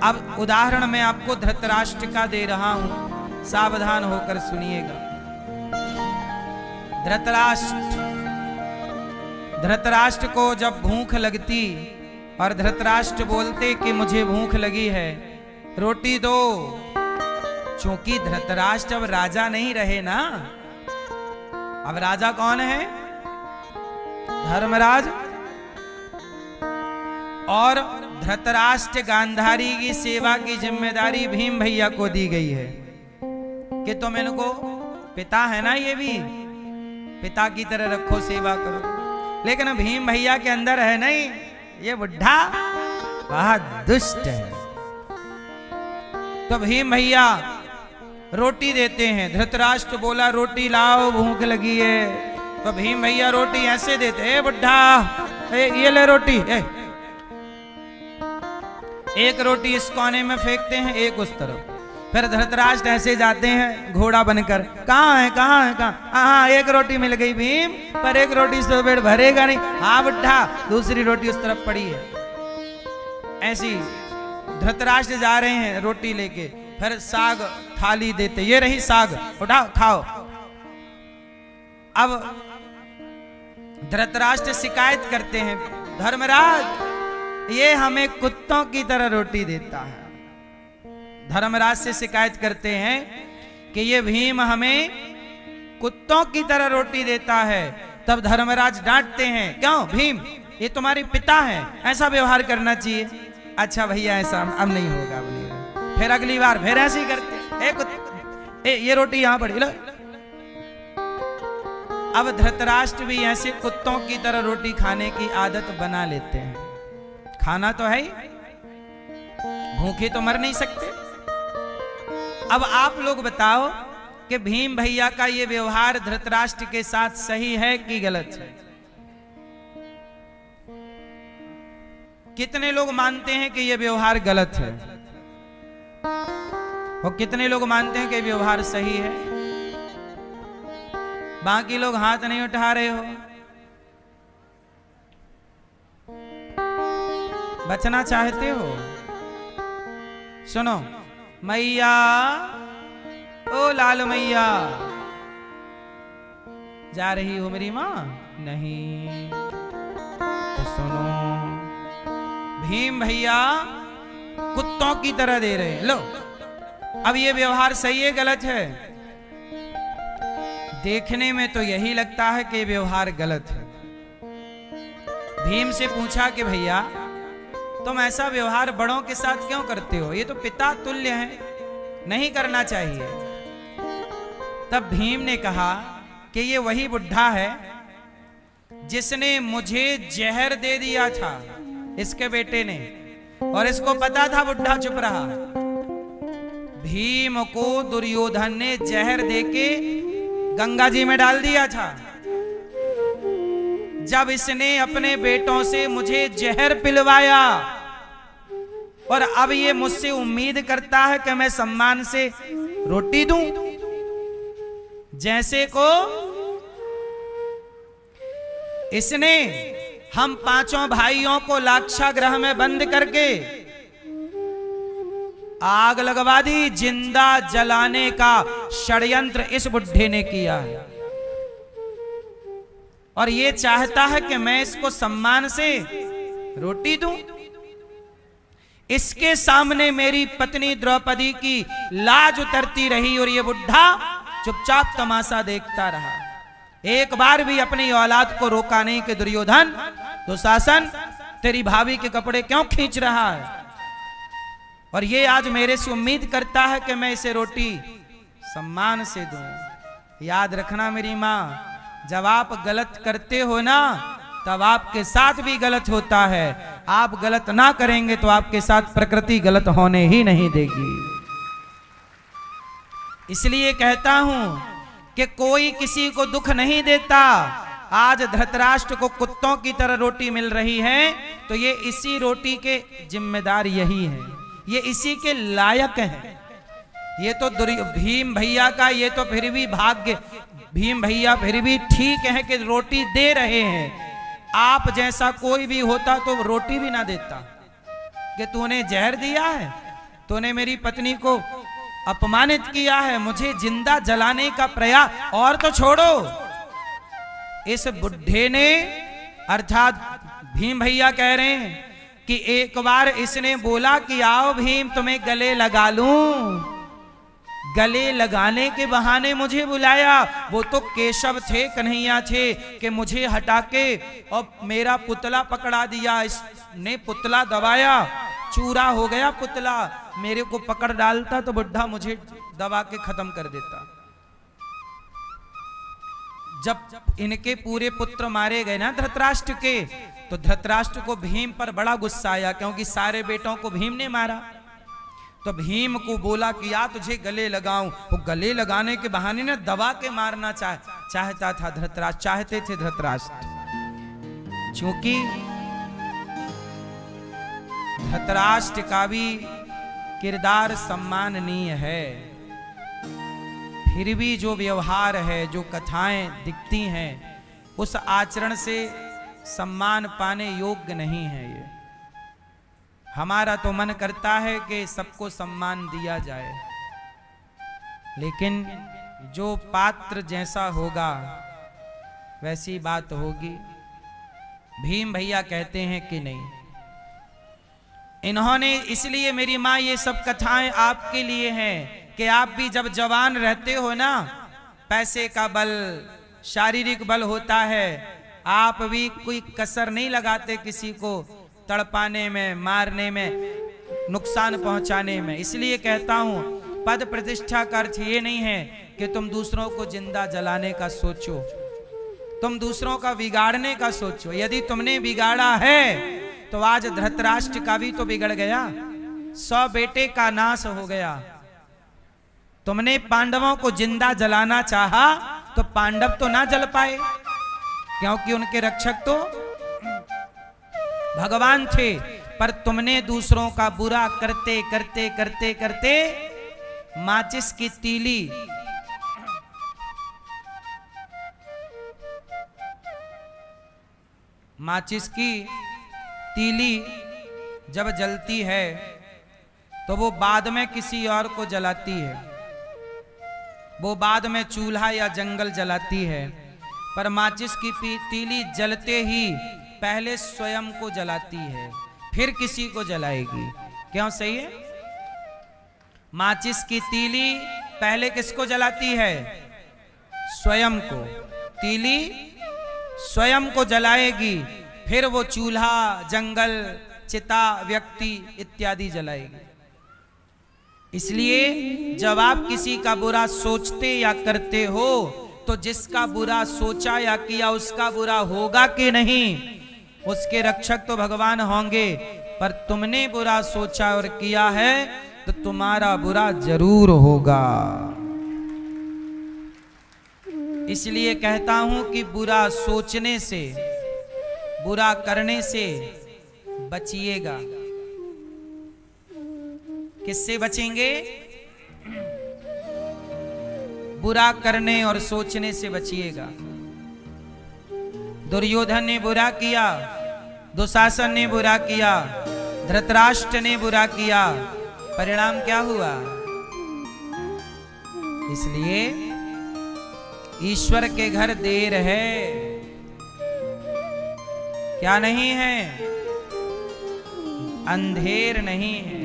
अब उदाहरण मैं आपको धृतराष्ट्र का दे रहा हूं, सावधान होकर सुनिएगा। धृतराष्ट्र को जब भूख लगती और धृतराष्ट्र बोलते कि मुझे भूख लगी है, रोटी दो। क्योंकि धृतराष्ट्र अब राजा नहीं रहे ना, अब राजा कौन है? धर्मराज। और धृतराष्ट्र गांधारी की सेवा की जिम्मेदारी भीम भैया को दी गई है कि तुम इनको, पिता है ना ये भी, पिता की तरह रखो, सेवा करो। लेकिन भीम भैया के अंदर है नहीं, ये बुढ़ा बहुत दुष्ट है। तो भीम भैया रोटी देते हैं। धृतराष्ट्र बोला रोटी लाओ, भूख लगी है। तो भीम भैया रोटी ऐसे देते, ए बुढ़ा, ये ले रोटी। एक रोटी इस कोने में फेंकते हैं, एक उस तरफ। फिर धृतराष्ट्र ऐसे जाते हैं घोड़ा बनकर, कहाँ है कहाँ है कहाँ? हाँ, एक रोटी मिल गई भीम, पर एक रोटी से पेट भरेगा नहीं। हाँ बुढ़ा, दूसरी रोटी उस तरफ पड़ी है। ऐसी धृतराष्ट्र जा रहे हैं रोटी लेके, फिर साग थाली देते, ये रही साग, उठाओ खाओ। अब धृतराष्ट्र शिकायत करते हैं, धर्मराज ये हमें कुत्तों की तरह रोटी देता है। धर्मराज से शिकायत करते हैं कि ये भीम हमें कुत्तों की तरह रोटी देता है। तब धर्मराज डांटते हैं, क्यों भीम, ये तुम्हारे पिता है, ऐसा व्यवहार करना चाहिए। अच्छा भैया, ऐसा अब नहीं होगा, अब नहीं होगा। फिर अगली बार फिर ऐसे ही करते, ये रोटी यहां पड़ी लो। अब धृतराष्ट्र भी ऐसे कुत्तों की तरह रोटी खाने की आदत बना लेते हैं। खाना तो है ही, भूखे तो मर नहीं सकते। अब आप लोग बताओ कि भीम भैया का ये व्यवहार धृतराष्ट्र के साथ सही है कि गलत है? कितने लोग मानते हैं कि ये व्यवहार गलत है और कितने लोग मानते हैं कि व्यवहार सही है? बाकी लोग हाथ नहीं उठा रहे हो। बचना चाहते हो? सुनो, मैया, ओ लाल मैया, जा रही हो मेरी मां? नहीं। तो सुनो, भीम भैया कुत्तों की तरह दे रहे हैं, लो। अब ये व्यवहार सही है गलत है? देखने में तो यही लगता है कि व्यवहार गलत है। भीम से पूछा कि भैया तुम ऐसा व्यवहार बड़ों के साथ क्यों करते हो? ये तो पिता तुल्य हैं, नहीं करना चाहिए। तब भीम ने कहा कि ये वही बुढ़ा है जिसने मुझे जहर दे दिया था, इसके बेटे ने। और इसको पता था, बुढ़ा चुप रहा। भीम को दुर्योधन ने जहर देके गंगा जी में डाल दिया था। जब इसने अपने बेटों से मुझे जहर पिलवाया और अब ये मुझसे उम्मीद करता है कि मैं सम्मान से रोटी दूं, जैसे को इसने हम पांचों भाइयों को लाक्षागृह में बंद करके आग लगवा दी। जिंदा जलाने का षड्यंत्र इस बुढ़े ने किया है और ये चाहता है कि मैं इसको सम्मान से रोटी दूं। इसके सामने मेरी पत्नी द्रौपदी की लाज उतरती रही और ये बुढ़ा चुपचाप तमाशा देखता रहा। एक बार भी अपनी औलाद को रोका नहीं कि दुर्योधन, दुशासन, तेरी भाभी के कपड़े क्यों खींच रहा है? और ये आज मेरे से उम्मीद करता है कि मैं इसे रोटी सम्मान से दूं। याद रखना मेरी माँ, जब आप गलत करते हो ना, तब आपके साथ भी गलत होता है। आप गलत ना करेंगे तो आपके साथ प्रकृति गलत होने ही नहीं देगी। इसलिए कहता हूं कि कोई किसी को दुख नहीं देता। आज धृतराष्ट्र को कुत्तों की तरह रोटी मिल रही है तो ये इसी रोटी के जिम्मेदार यही है, ये इसी के लायक है। ये तो भीम भैया का ये तो फिर भी भाग्य, भीम भैया फिर भी ठीक है कि रोटी दे रहे हैं। आप जैसा कोई भी होता तो रोटी भी ना देता कि तूने जहर दिया है, तूने मेरी पत्नी को अपमानित किया है, मुझे जिंदा जलाने का प्रयास। और तो छोड़ो, इस बुढ़े ने अर्थात भीम भैया कह रहे हैं कि एक बार इसने बोला कि आओ भीम तुम्हें गले लगा लूं। गले लगाने के बहाने मुझे बुलाया। वो तो केशव थे, कन्हैया थे कि मुझे हटा के और मेरा पुतला पकड़ा दिया। इसने पुतला दबाया, चूरा हो गया पुतला। मेरे को पकड़ डालता तो बुढ़ा मुझे दबा के खत्म कर देता। जब इनके पूरे पुत्र मारे गए ना धृतराष्ट्र के, तो धृतराष्ट्र को भीम पर बड़ा गुस्सा आया क्योंकि सारे बेटों को भीम ने मारा। तो भीम को बोला कि या तुझे गले लगाऊं। वो गले लगाने के बहाने ना दबा के मारना चाहता था धृतराष्ट्र, चाहते थे धृतराष्ट्र। क्योंकि धृतराष्ट्र का भी किरदार सम्माननीय है, फिर भी जो व्यवहार है, जो कथाएं दिखती हैं, उस आचरण से सम्मान पाने योग्य नहीं है। ये हमारा तो मन करता है कि सबको सम्मान दिया जाए, लेकिन जो पात्र जैसा होगा वैसी बात होगी। भीम भैया कहते हैं कि नहीं, इन्होंने इसलिए मेरी माँ ये सब कथाएं आपके लिए हैं कि आप भी जब जवान रहते हो ना, पैसे का बल, शारीरिक बल होता है, आप भी कोई कसर नहीं लगाते किसी को तड़पाने में, मारने में, नुकसान पहुंचाने में। इसलिए कहता हूं पद प्रतिष्ठा का अर्थ ये नहीं है कि तुम दूसरों को जिंदा जलाने का सोचो, तुम दूसरों का बिगाड़ने का सोचो। यदि तुमने बिगाड़ा है तो आज धृतराष्ट्र का भी तो बिगड़ गया, 100 बेटे का नाश हो गया। तुमने पांडवों को जिंदा जलाना चाहा तो पांडव तो ना जल पाए, क्योंकि उनके रक्षक तो भगवान थे। पर तुमने दूसरों का बुरा करते करते करते करते माचिस की तीली, माचिस की तीली जब जलती है तो वो बाद में किसी और को जलाती है, वो बाद में चूल्हा या जंगल जलाती है। पर माचिस की तीली जलते ही पहले स्वयं को जलाती है, फिर किसी को जलाएगी। क्यों? सही है। माचिस की तीली पहले किसको जलाती है? स्वयं को। तीली स्वयं को जलाएगी, फिर वो चूल्हा, जंगल, चिता, व्यक्ति इत्यादि जलाएगी। इसलिए जब आप किसी का बुरा सोचते या करते हो तो जिसका बुरा सोचा या किया उसका बुरा होगा कि नहीं, उसके रक्षक तो भगवान होंगे। पर तुमने बुरा सोचा और किया है तो तुम्हारा बुरा जरूर होगा। इसलिए कहता हूं कि बुरा सोचने से, बुरा करने से बचिएगा। किससे बचेंगे? बुरा करने और सोचने से बचिएगा। दुर्योधन ने बुरा किया, दुशासन ने बुरा किया, धृतराष्ट्र ने बुरा किया, परिणाम क्या हुआ? इसलिए ईश्वर के घर देर है, क्या नहीं है? अंधेर नहीं है।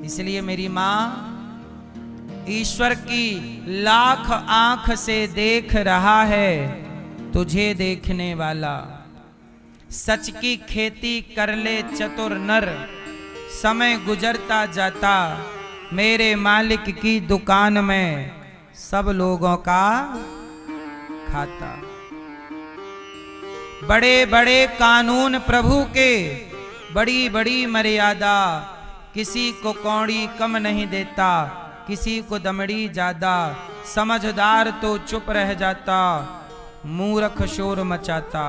इसलिए मेरी मां, ईश्वर की लाख आंख से देख रहा है तुझे देखने वाला। सच की खेती कर ले चतुर नर, समय गुजरता जाता मेरे मालिक की दुकान में सब लोगों का खाता। बड़े बड़े कानून प्रभु के, बड़ी बड़ी मर्यादा, किसी को कौड़ी कम नहीं देता, किसी को दमड़ी ज्यादा। समझदार तो चुप रह जाता, मूर्ख शोर मचाता।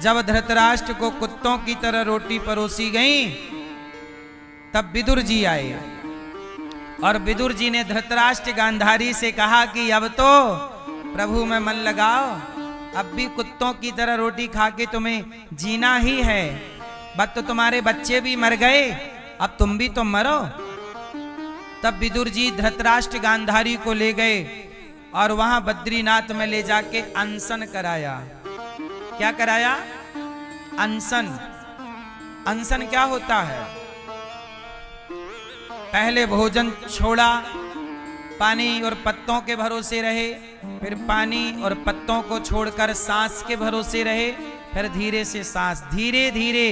जब धृतराष्ट्र को कुत्तों की तरह रोटी परोसी गई, तब विदुर जी आए और विदुर जी ने धृतराष्ट्र गांधारी से कहा कि अब तो प्रभु में मन लगाओ, अब भी कुत्तों की तरह रोटी खा के तुम्हें जीना ही है। बस तो तुम्हारे बच्चे भी मर गए, अब तुम भी तो मरो। तब विदुर जी धृतराष्ट्र गांधारी को ले गए और वहां बद्रीनाथ में ले जाके अनशन कराया। क्या कराया? अनशन। अनशन क्या होता है? पहले भोजन छोड़ा, पानी और पत्तों के भरोसे रहे, फिर पानी और पत्तों को छोड़कर सांस के भरोसे रहे, फिर धीरे से सांस, धीरे धीरे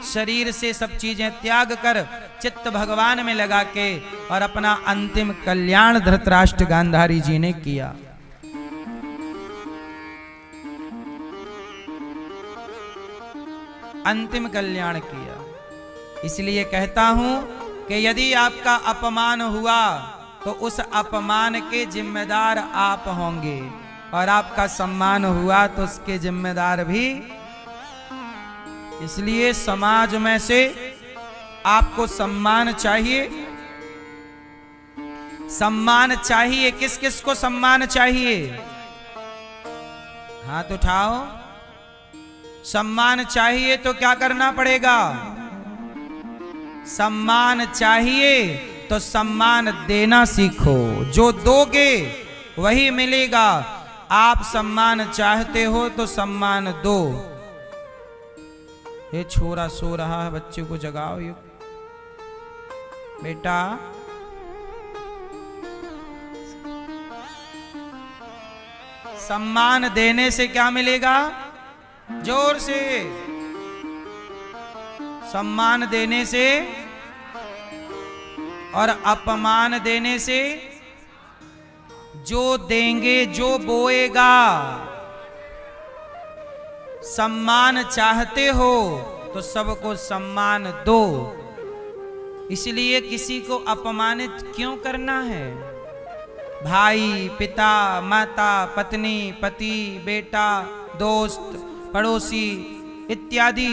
शरीर से सब चीजें त्याग कर चित्त भगवान में लगा के और अपना अंतिम कल्याण धृतराष्ट्र गांधारी जी ने किया। अंतिम कल्याण किया। इसलिए कहता हूं कि यदि आपका अपमान हुआ तो उस अपमान के जिम्मेदार आप होंगे, और आपका सम्मान हुआ तो उसके जिम्मेदार भी। इसलिए समाज में से आपको सम्मान चाहिए। सम्मान चाहिए। किस किस को सम्मान चाहिए? हाथ उठाओ। सम्मान चाहिए तो क्या करना पड़ेगा? सम्मान चाहिए तो सम्मान देना सीखो। जो दोगे वही मिलेगा। आप सम्मान चाहते हो तो सम्मान दो। ये छोरा सो रहा है, बच्चे को जगाओ। ये बेटा, सम्मान देने से क्या मिलेगा? जोर से। सम्मान देने से और अपमान देने से, जो देंगे, जो बोएगा। सम्मान चाहते हो तो सबको सम्मान दो। इसलिए किसी को अपमानित क्यों करना है? भाई, पिता, माता, पत्नी, पति, बेटा, दोस्त, पड़ोसी इत्यादि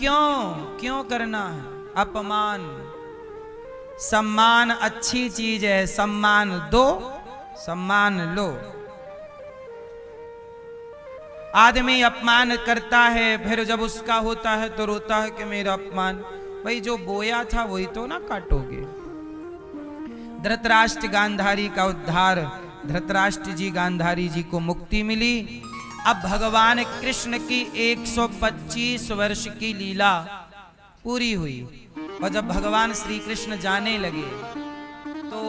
क्यों करना है अपमान? सम्मान अच्छी चीज है। सम्मान दो, सम्मान लो। आदमी अपमान करता है, फिर जब उसका होता है तो रोता है कि मेरा अपमान। भाई, जो बोया था वही तो ना काटोगे। धृतराष्ट्र गांधारी का उद्धार, धृतराष्ट्र जी गांधारी जी को मुक्ति मिली। अब भगवान कृष्ण की 125 वर्ष की लीला पूरी हुई, और जब भगवान श्री कृष्ण जाने लगे तो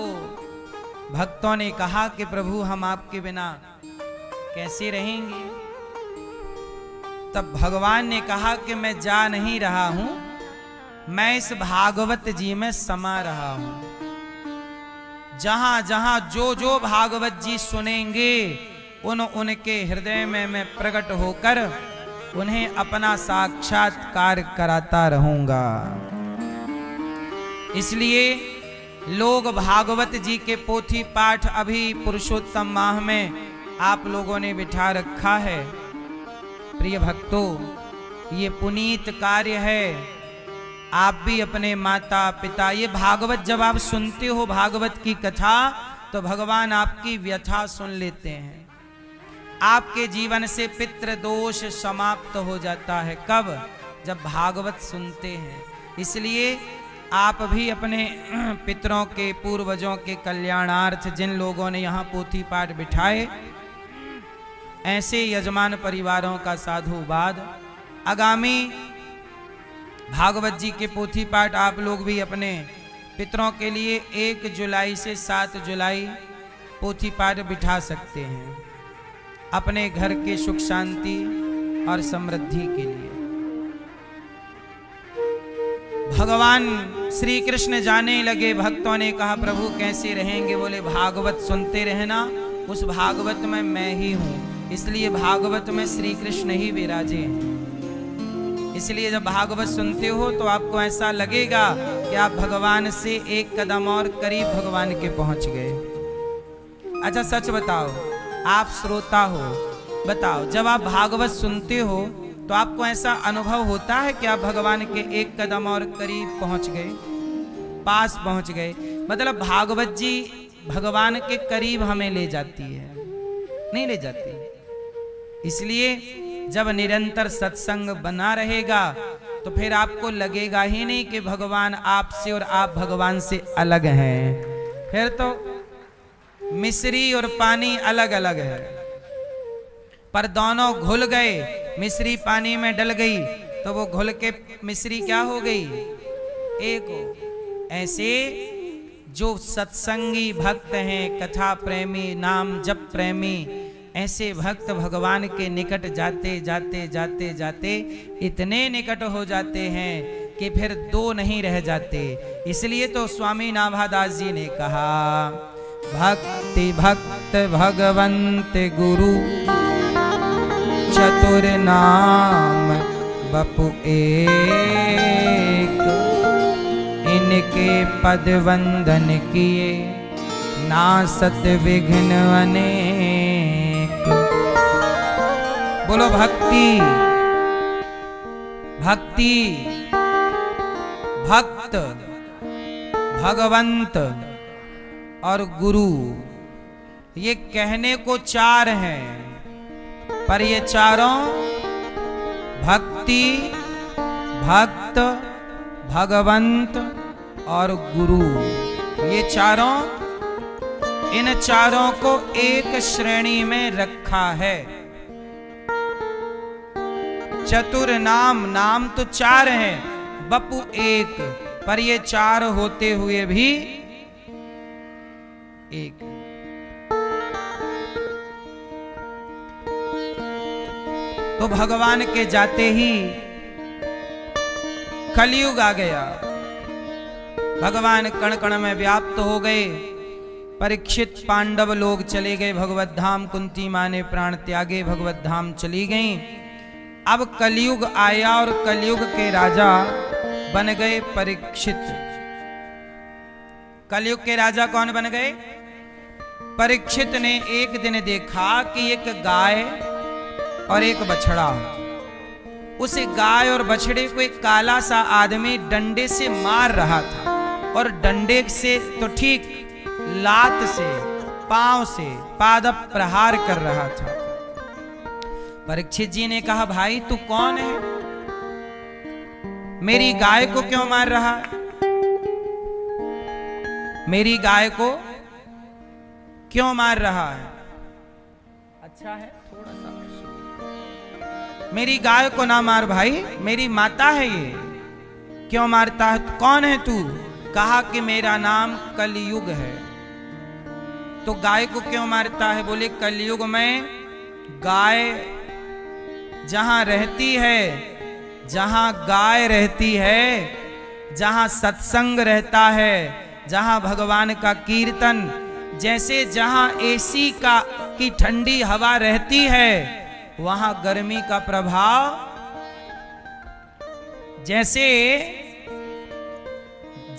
भक्तों ने कहा कि प्रभु, हम आपके बिना कैसे रहेंगे? तब भगवान ने कहा कि मैं जा नहीं रहा हूं, मैं इस भागवत जी में समा रहा हूं। जहां जहां जो भागवत जी सुनेंगे, उनके हृदय में मैं प्रकट होकर उन्हें अपना साक्षात्कार कराता रहूंगा। इसलिए लोग भागवत जी के पोथी पाठ अभी पुरुषोत्तम माह में आप लोगों ने बिठा रखा है। प्रिय भक्तों, ये पुनीत कार्य है। आप भी अपने माता पिता, ये भागवत जब आप सुनते हो भागवत की कथा, तो भगवान आपकी व्यथा सुन लेते हैं। आपके जीवन से पितृ दोष समाप्त हो जाता है। कब? जब भागवत सुनते हैं। इसलिए आप भी अपने पितरों के, पूर्वजों के कल्याणार्थ जिन लोगों ने यहाँ पोथी पाठ बिठाए, ऐसे यजमान परिवारों का साधुवाद। आगामी भागवत जी के पोथी पाठ आप लोग भी अपने पितरों के लिए 1 जुलाई से 7 जुलाई पोथी पाठ बिठा सकते हैं, अपने घर के सुख शांति और समृद्धि के लिए। भगवान श्री कृष्ण जाने लगे। भक्तों ने कहा, प्रभु कैसे रहेंगे? बोले, भागवत सुनते रहना, उस भागवत में मैं ही हूं, इसलिए भागवत में श्री कृष्ण ही विराजे हैं। इसलिए जब भागवत सुनते हो तो आपको ऐसा लगेगा कि आप भगवान से एक कदम और करीब भगवान के पहुंच गए। अच्छा सच बताओ, आप श्रोता हो, बताओ, जब आप भागवत सुनते हो तो आपको ऐसा अनुभव होता है कि आप भगवान के एक कदम और करीब पहुंच गए, पास पहुंच गए? मतलब भागवत जी भगवान के करीब हमें ले जाती है? नहीं ले जाती। इसलिए जब निरंतर सत्संग बना रहेगा तो फिर आपको लगेगा ही नहीं कि भगवान आपसे और आप भगवान से अलग हैं। फिर तो मिश्री और पानी अलग अलग है, पर दोनों घुल गए। मिश्री पानी में डल गई तो वो घुल के मिश्री क्या हो गई? एक हो। ऐसे जो सत्संगी भक्त हैं, कथा प्रेमी, नाम जप प्रेमी, ऐसे भक्त भगवान के निकट जाते जाते जाते जाते इतने निकट हो जाते हैं कि फिर दो नहीं रह जाते। इसलिए तो स्वामी नाभादास जी ने कहा, भक्ति भक्त भगवंत गुरु चतुर नाम बपु एक, इनके पद वंदन किए नासत विघ्न अनेक। बोलो भक्ति भक्ति भक्त भगवंत और गुरु, ये कहने को 4 हैं, पर ये चारों भक्ति भक्त भगवंत और गुरु, ये चारों, इन चारों को एक श्रेणी में रखा है। चतुर नाम, नाम तो 4 हैं, बपु एक, पर ये 4 होते हुए भी एक। तो भगवान के जाते ही कलयुग आ गया। भगवान कण कण में व्याप्त हो गए। परीक्षित पांडव लोग चले गए भगवत धाम, कुंती मां ने प्राण त्यागे, भगवत धाम चली गईं। अब कलयुग आया और कलयुग के राजा बन गए परीक्षित। कलयुग के राजा कौन बन गए? परीक्षित ने एक दिन देखा कि एक गाय और एक बछड़ा, उस गाय और बछड़े को एक काला सा आदमी डंडे से मार रहा था, और डंडे से तो ठीक, लात से, पांव से पाद प्रहार कर रहा था। परीक्षित जी ने कहा, भाई तू कौन है? मेरी गाय को क्यों मार रहा है? मेरी गाय को क्यों मार रहा है? अच्छा है, थोड़ा सा मेरी गाय को ना मार भाई, मेरी माता है ये, क्यों मारता है? कौन है तू? कहा कि मेरा नाम कलयुग है। तो गाय को क्यों मारता है? बोले कलयुग में गाय जहां रहती है, जहां गाय रहती है, जहां सत्संग रहता है, जहां भगवान का कीर्तन, जैसे जहां एसी की ठंडी हवा रहती है, वहां गर्मी का प्रभाव, जैसे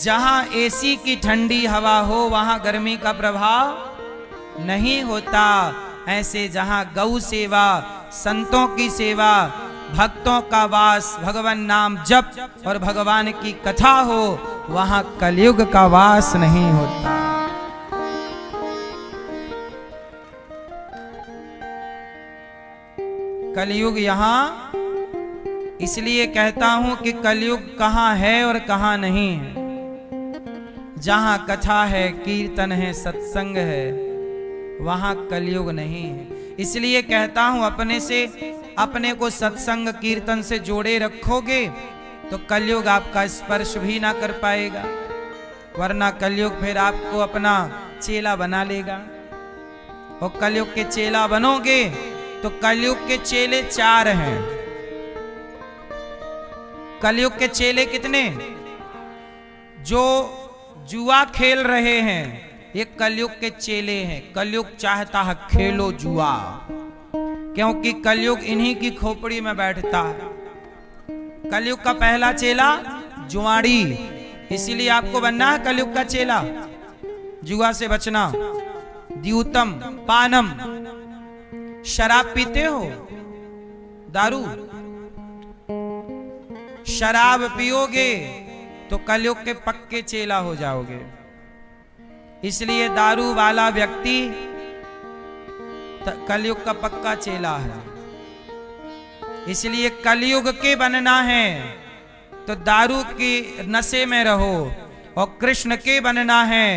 जहां एसी की ठंडी हवा हो वहां गर्मी का प्रभाव नहीं होता, ऐसे जहां गौ सेवा, संतों की सेवा, भक्तों का वास, भगवान नाम जप और भगवान की कथा हो, वहां कलयुग का वास नहीं होता। कलयुग यहां, इसलिए कहता हूं कि कलयुग कहां है और कहां नहीं है। जहां कथा है, कीर्तन है, सत्संग है, वहां कलयुग नहीं है। इसलिए कहता हूं अपने से, अपने को सत्संग कीर्तन से जोड़े रखोगे तो कलयुग आपका स्पर्श भी ना कर पाएगा, वरना कलयुग फिर आपको अपना चेला बना लेगा। और कलयुग के चेला बनोगे तो कलयुग के चेले 4 हैं। कलयुग के चेले कितने? जो जुआ खेल रहे हैं ये कलयुग के चेले हैं। कलयुग चाहता है खेलो जुआ, क्योंकि कलयुग इन्हीं की खोपड़ी में बैठता है। कलयुग का पहला चेला जुआड़ी, इसीलिए आपको बनना है कलयुग का चेला। जुआ से बचना। द्यूतम पानम, शराब पीते हो? दारू, शराब पियोगे तो कलयुग के पक्के चेला हो जाओगे। इसलिए दारू वाला व्यक्ति कलयुग का पक्का चेला है। इसलिए कलयुग के बनना है तो दारू की नशे में रहो, और कृष्ण के बनना है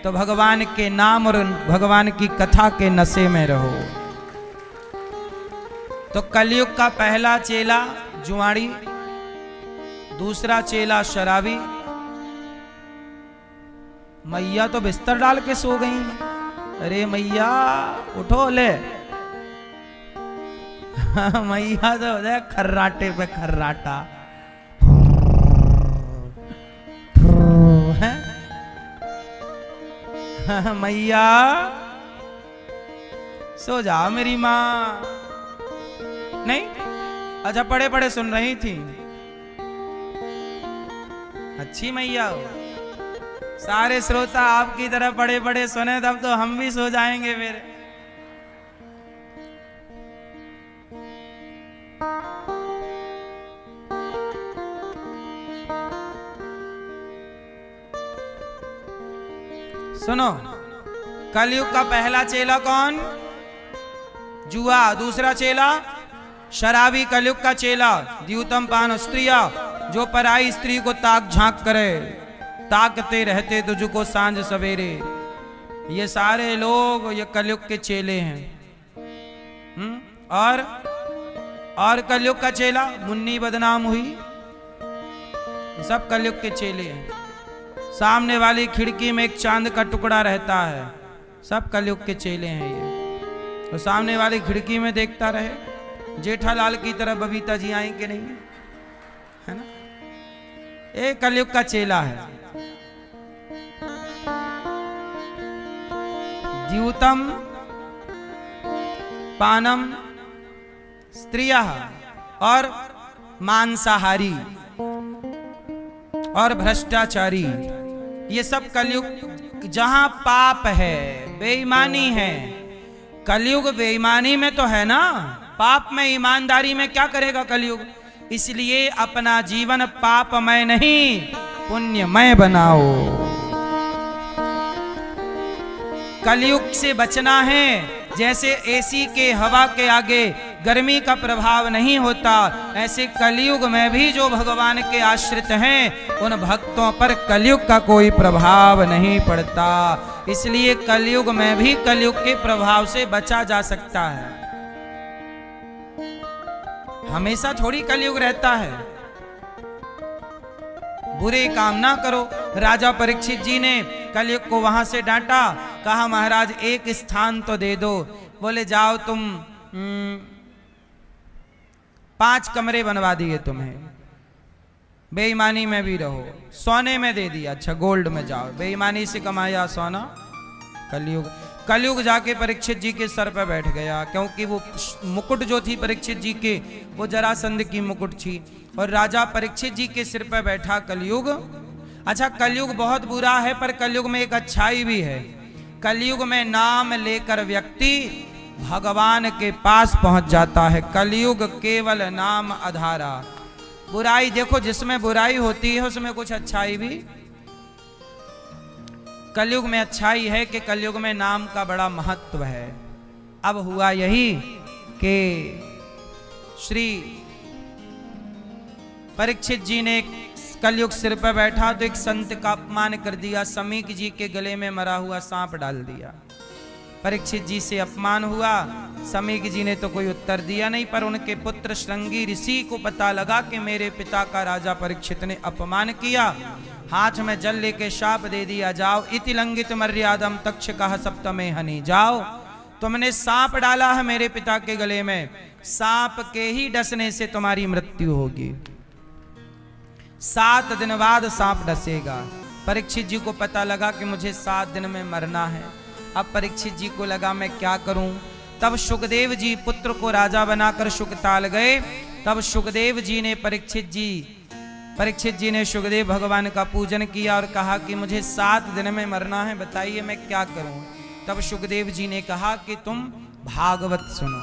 तो भगवान के नाम और भगवान की कथा के नशे में रहो। तो कलयुग का पहला चेला जुआड़ी, दूसरा चेला शराबी। मैया तो बिस्तर डाल के सो गई। अरे मैया उठो ले। मैया तो हो जाए खर्राटे पे खर्राटा। मैया सो जाओ मेरी माँ। नहीं, अच्छा पढ़े पढ़े सुन रही थी। अच्छी मैया हो। सारे श्रोता आपकी तरह पढ़े पढ़े सुने तब तो हम भी सो जाएंगे फिर। सुनो, कलयुग का पहला चेला कौन? जुआ। दूसरा चेला शराबी। कलयुग का चेला द्यूतम पान, स्त्रिया, जो पराई स्त्री को ताक झांक करे, ताकते रहते तुझको सांझ सवेरे। ये सारे लोग ये कलयुग के चेले हैं। और कलयुग का चेला मुन्नी बदनाम हुई, सब कलयुग के चेले हैं। सामने वाली खिड़की में एक चांद का टुकड़ा रहता है, सब कलयुग के चेले हैं ये। तो सामने वाली खिड़की में देखता रहे जेठालाल की तरह बबीता जी आई कि नहीं, है ना? एक कलयुग का चेला है। द्यूतम पानम, स्त्रिया, और मांसाहारी और भ्रष्टाचारी, ये सब कलयुग। जहां पाप है, बेईमानी है, कलयुग बेईमानी में तो है ना, पाप में, ईमानदारी में क्या करेगा कलयुग? इसलिए अपना जीवन पापमय नहीं पुण्यमय बनाओ। कलयुग से बचना है। जैसे एसी के हवा के आगे गर्मी का प्रभाव नहीं होता, ऐसे कलयुग में भी जो भगवान के आश्रित हैं उन भक्तों पर कलयुग का कोई प्रभाव नहीं पड़ता। इसलिए कलयुग में भी कलयुग के प्रभाव से बचा जा सकता है। हमेशा थोड़ी कलयुग रहता है। बुरे काम ना करो। राजा परीक्षित जी ने कलयुग को वहां से डांटा, कहा महाराज एक स्थान तो दे दो। बोले जाओ तुम 5 कमरे बनवा दिए तुम्हें, बेईमानी में भी रहो, सोने में दे दिया, अच्छा गोल्ड में जाओ, बेईमानी से कमाया सोना कलयुग जाके परीक्षित जी के सर पर बैठ गया, क्योंकि वो मुकुट जो थी परीक्षित जी के, वो जरासंध की मुकुट थी, और राजा परीक्षित जी के सिर पर बैठा कलयुग। अच्छा, कलयुग बहुत बुरा है, पर कलयुग में एक अच्छाई भी है। कलयुग में नाम लेकर व्यक्ति भगवान के पास पहुंच जाता है। कलयुग केवल नाम आधारा। बुराई देखो, जिसमें बुराई होती है उसमें कुछ अच्छाई भी। कलयुग में अच्छाई है कि कलयुग में नाम का बड़ा महत्व है। अब हुआ यही कि श्री परीक्षित जी ने कलयुग सिर पर बैठा तो एक संत का अपमान कर दिया, समीक जी के गले में मरा हुआ सांप डाल दिया। परीक्षित जी से अपमान हुआ, समीक जी ने तो कोई उत्तर दिया नहीं, पर उनके पुत्र श्रृंगी ऋषि को पता लगा कि मेरे पिता का राजा परीक्षित ने अपमान किया। हाथ में जल लेके शाप दे दिया, जाओ इति लंघित मर्यादम तक्षकः सप्तमे हनि, जाओ तुमने सांप डाला है मेरे पिता के गले में, सांप के ही डसने से तुम्हारी मृत्यु होगी। 7 दिन बाद सांप डसेगा। परीक्षित जी को पता लगा कि मुझे 7 दिन में मरना है। अब परीक्षित जी को लगा मैं क्या करूं। तब सुखदेव जी पुत्र को राजा बनाकर सुखताल गए। तब सुखदेव जी ने परीक्षित जी ने सुखदेव भगवान का पूजन किया और कहा कि मुझे 7 दिन में मरना है, बताइए मैं क्या करूं। तब सुखदेव जी ने कहा कि तुम भागवत सुनो।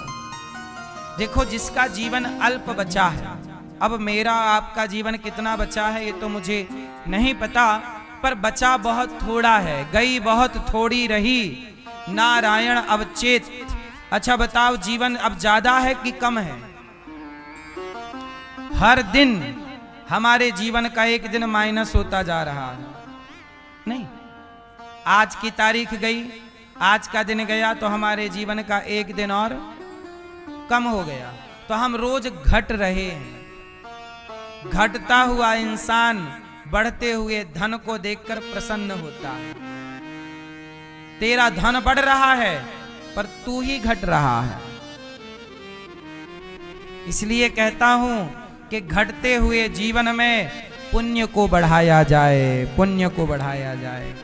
देखो, जिसका जीवन अल्प बचा है, अब मेरा आपका जीवन कितना बचा है ये तो मुझे नहीं पता, पर बचा बहुत थोड़ा है, गई बहुत थोड़ी रही, नारायण अवचेत। अच्छा बताओ, जीवन अब ज्यादा है कि कम है? हर दिन हमारे जीवन का एक दिन माइनस होता जा रहा है। नहीं, आज की तारीख गई, आज का दिन गया तो हमारे जीवन का एक दिन और कम हो गया, तो हम रोज घट रहे हैं। घटता हुआ इंसान बढ़ते हुए धन को देखकर प्रसन्न होता है। तेरा धन बढ़ रहा है पर तू ही घट रहा है। इसलिए कहता हूं कि घटते हुए जीवन में पुण्य को बढ़ाया जाए, पुण्य को बढ़ाया जाए।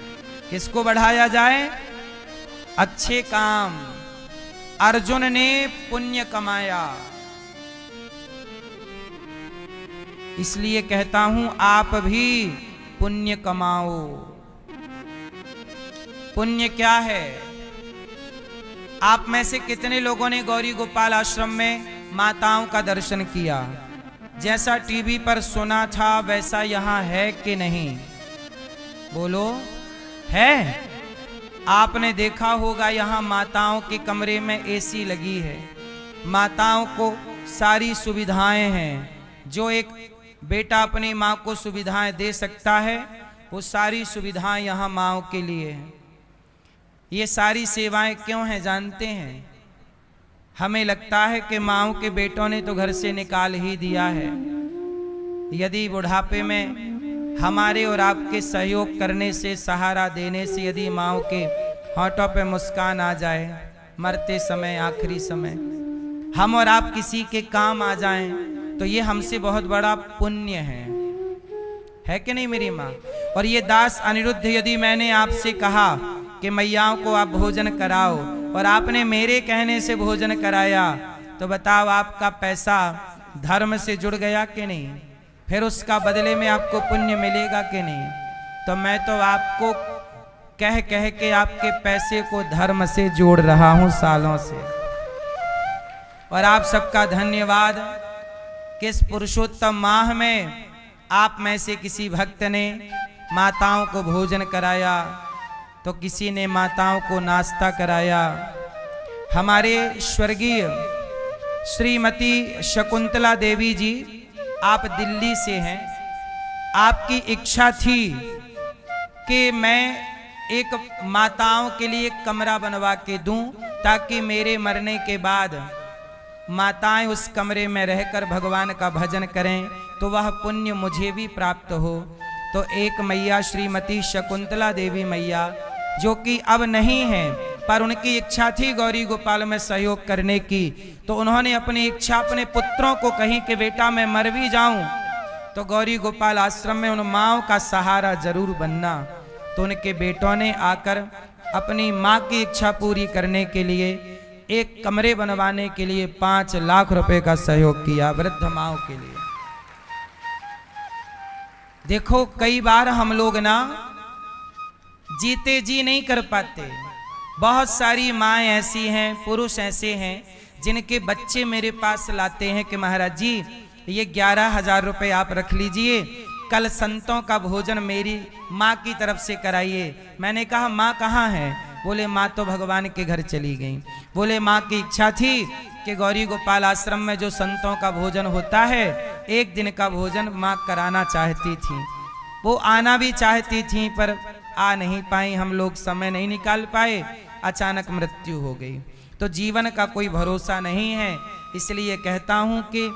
किसको बढ़ाया जाए? अच्छे काम। अर्जुन ने पुण्य कमाया, इसलिए कहता हूं आप भी पुण्य कमाओ। पुण्य क्या है? आप में से कितने लोगों ने गौरी गोपाल आश्रम में माताओं का दर्शन किया? जैसा टीवी पर सुना था वैसा यहां है कि नहीं? बोलो, है? आपने देखा होगा यहां माताओं के कमरे में एसी लगी है, माताओं को सारी सुविधाएं हैं। जो एक बेटा अपनी माँ को सुविधाएं दे सकता है, वो सारी सुविधाएं यहाँ माँओं के लिए हैं। ये सारी सेवाएं क्यों हैं जानते हैं? हमें लगता है कि माँओं के बेटों ने तो घर से निकाल ही दिया है। यदि बुढ़ापे में हमारे और आपके सहयोग करने से, सहारा देने से यदि माँओं के होठों पे मुस्कान आ जाए, मरते समय, आखिरी समय हम और आप किसी के काम आ जाएं, तो ये हमसे बहुत बड़ा पुण्य है कि नहीं मेरी माँ? और ये दास अनिरुद्ध, यदि मैंने आपसे कहा कि मैयाओं को आप भोजन कराओ और आपने मेरे कहने से भोजन कराया, तो बताओ आपका पैसा धर्म से जुड़ गया कि नहीं? फिर उसका बदले में आपको पुण्य मिलेगा कि नहीं? तो मैं तो आपको कह कह के आपके पैसे को धर्म से जोड़ रहा हूं सालों से। और आप सबका धन्यवाद कि इस पुरुषोत्तम माह में आप में से किसी भक्त ने माताओं को भोजन कराया, तो किसी ने माताओं को नाश्ता कराया। हमारे स्वर्गीय श्रीमती शकुंतला देवी जी, आप दिल्ली से हैं। आपकी इच्छा थी कि मैं एक माताओं के लिए कमरा बनवा के दूं, ताकि मेरे मरने के बाद माताएं उस कमरे में रहकर भगवान का भजन करें, तो वह पुण्य मुझे भी प्राप्त हो। तो एक मैया श्रीमती शकुंतला देवी मैया, जो कि अब नहीं है, पर उनकी इच्छा थी गौरी गोपाल में सहयोग करने की, तो उन्होंने अपनी इच्छा अपने पुत्रों को कही कि बेटा मैं मर भी जाऊं तो गौरी गोपाल आश्रम में उन माँओं का सहारा जरूर बनना। तो उनके बेटों ने आकर अपनी माँ की इच्छा पूरी करने के लिए एक कमरे बनवाने के लिए 5 लाख रुपए का सहयोग किया वृद्ध माओं के लिए। देखो कई बार हम लोग ना जीते जी नहीं कर पाते। बहुत सारी माएँ ऐसी हैं, पुरुष ऐसे हैं जिनके बच्चे मेरे पास लाते हैं कि महाराज जी ये 11,000 रुपए आप रख लीजिए, कल संतों का भोजन मेरी माँ की तरफ से कराइए। मैंने कहा माँ कहाँ है? बोले माँ तो भगवान के घर चली गई। बोले माँ की इच्छा थी कि गौरी गोपाल आश्रम में जो संतों का भोजन होता है 1 दिन का भोजन माँ कराना चाहती थी। वो आना भी चाहती थी पर आ नहीं पाई, हम लोग समय नहीं निकाल पाए, अचानक मृत्यु हो गई। तो जीवन का कोई भरोसा नहीं है। इसलिए कहता हूँ कि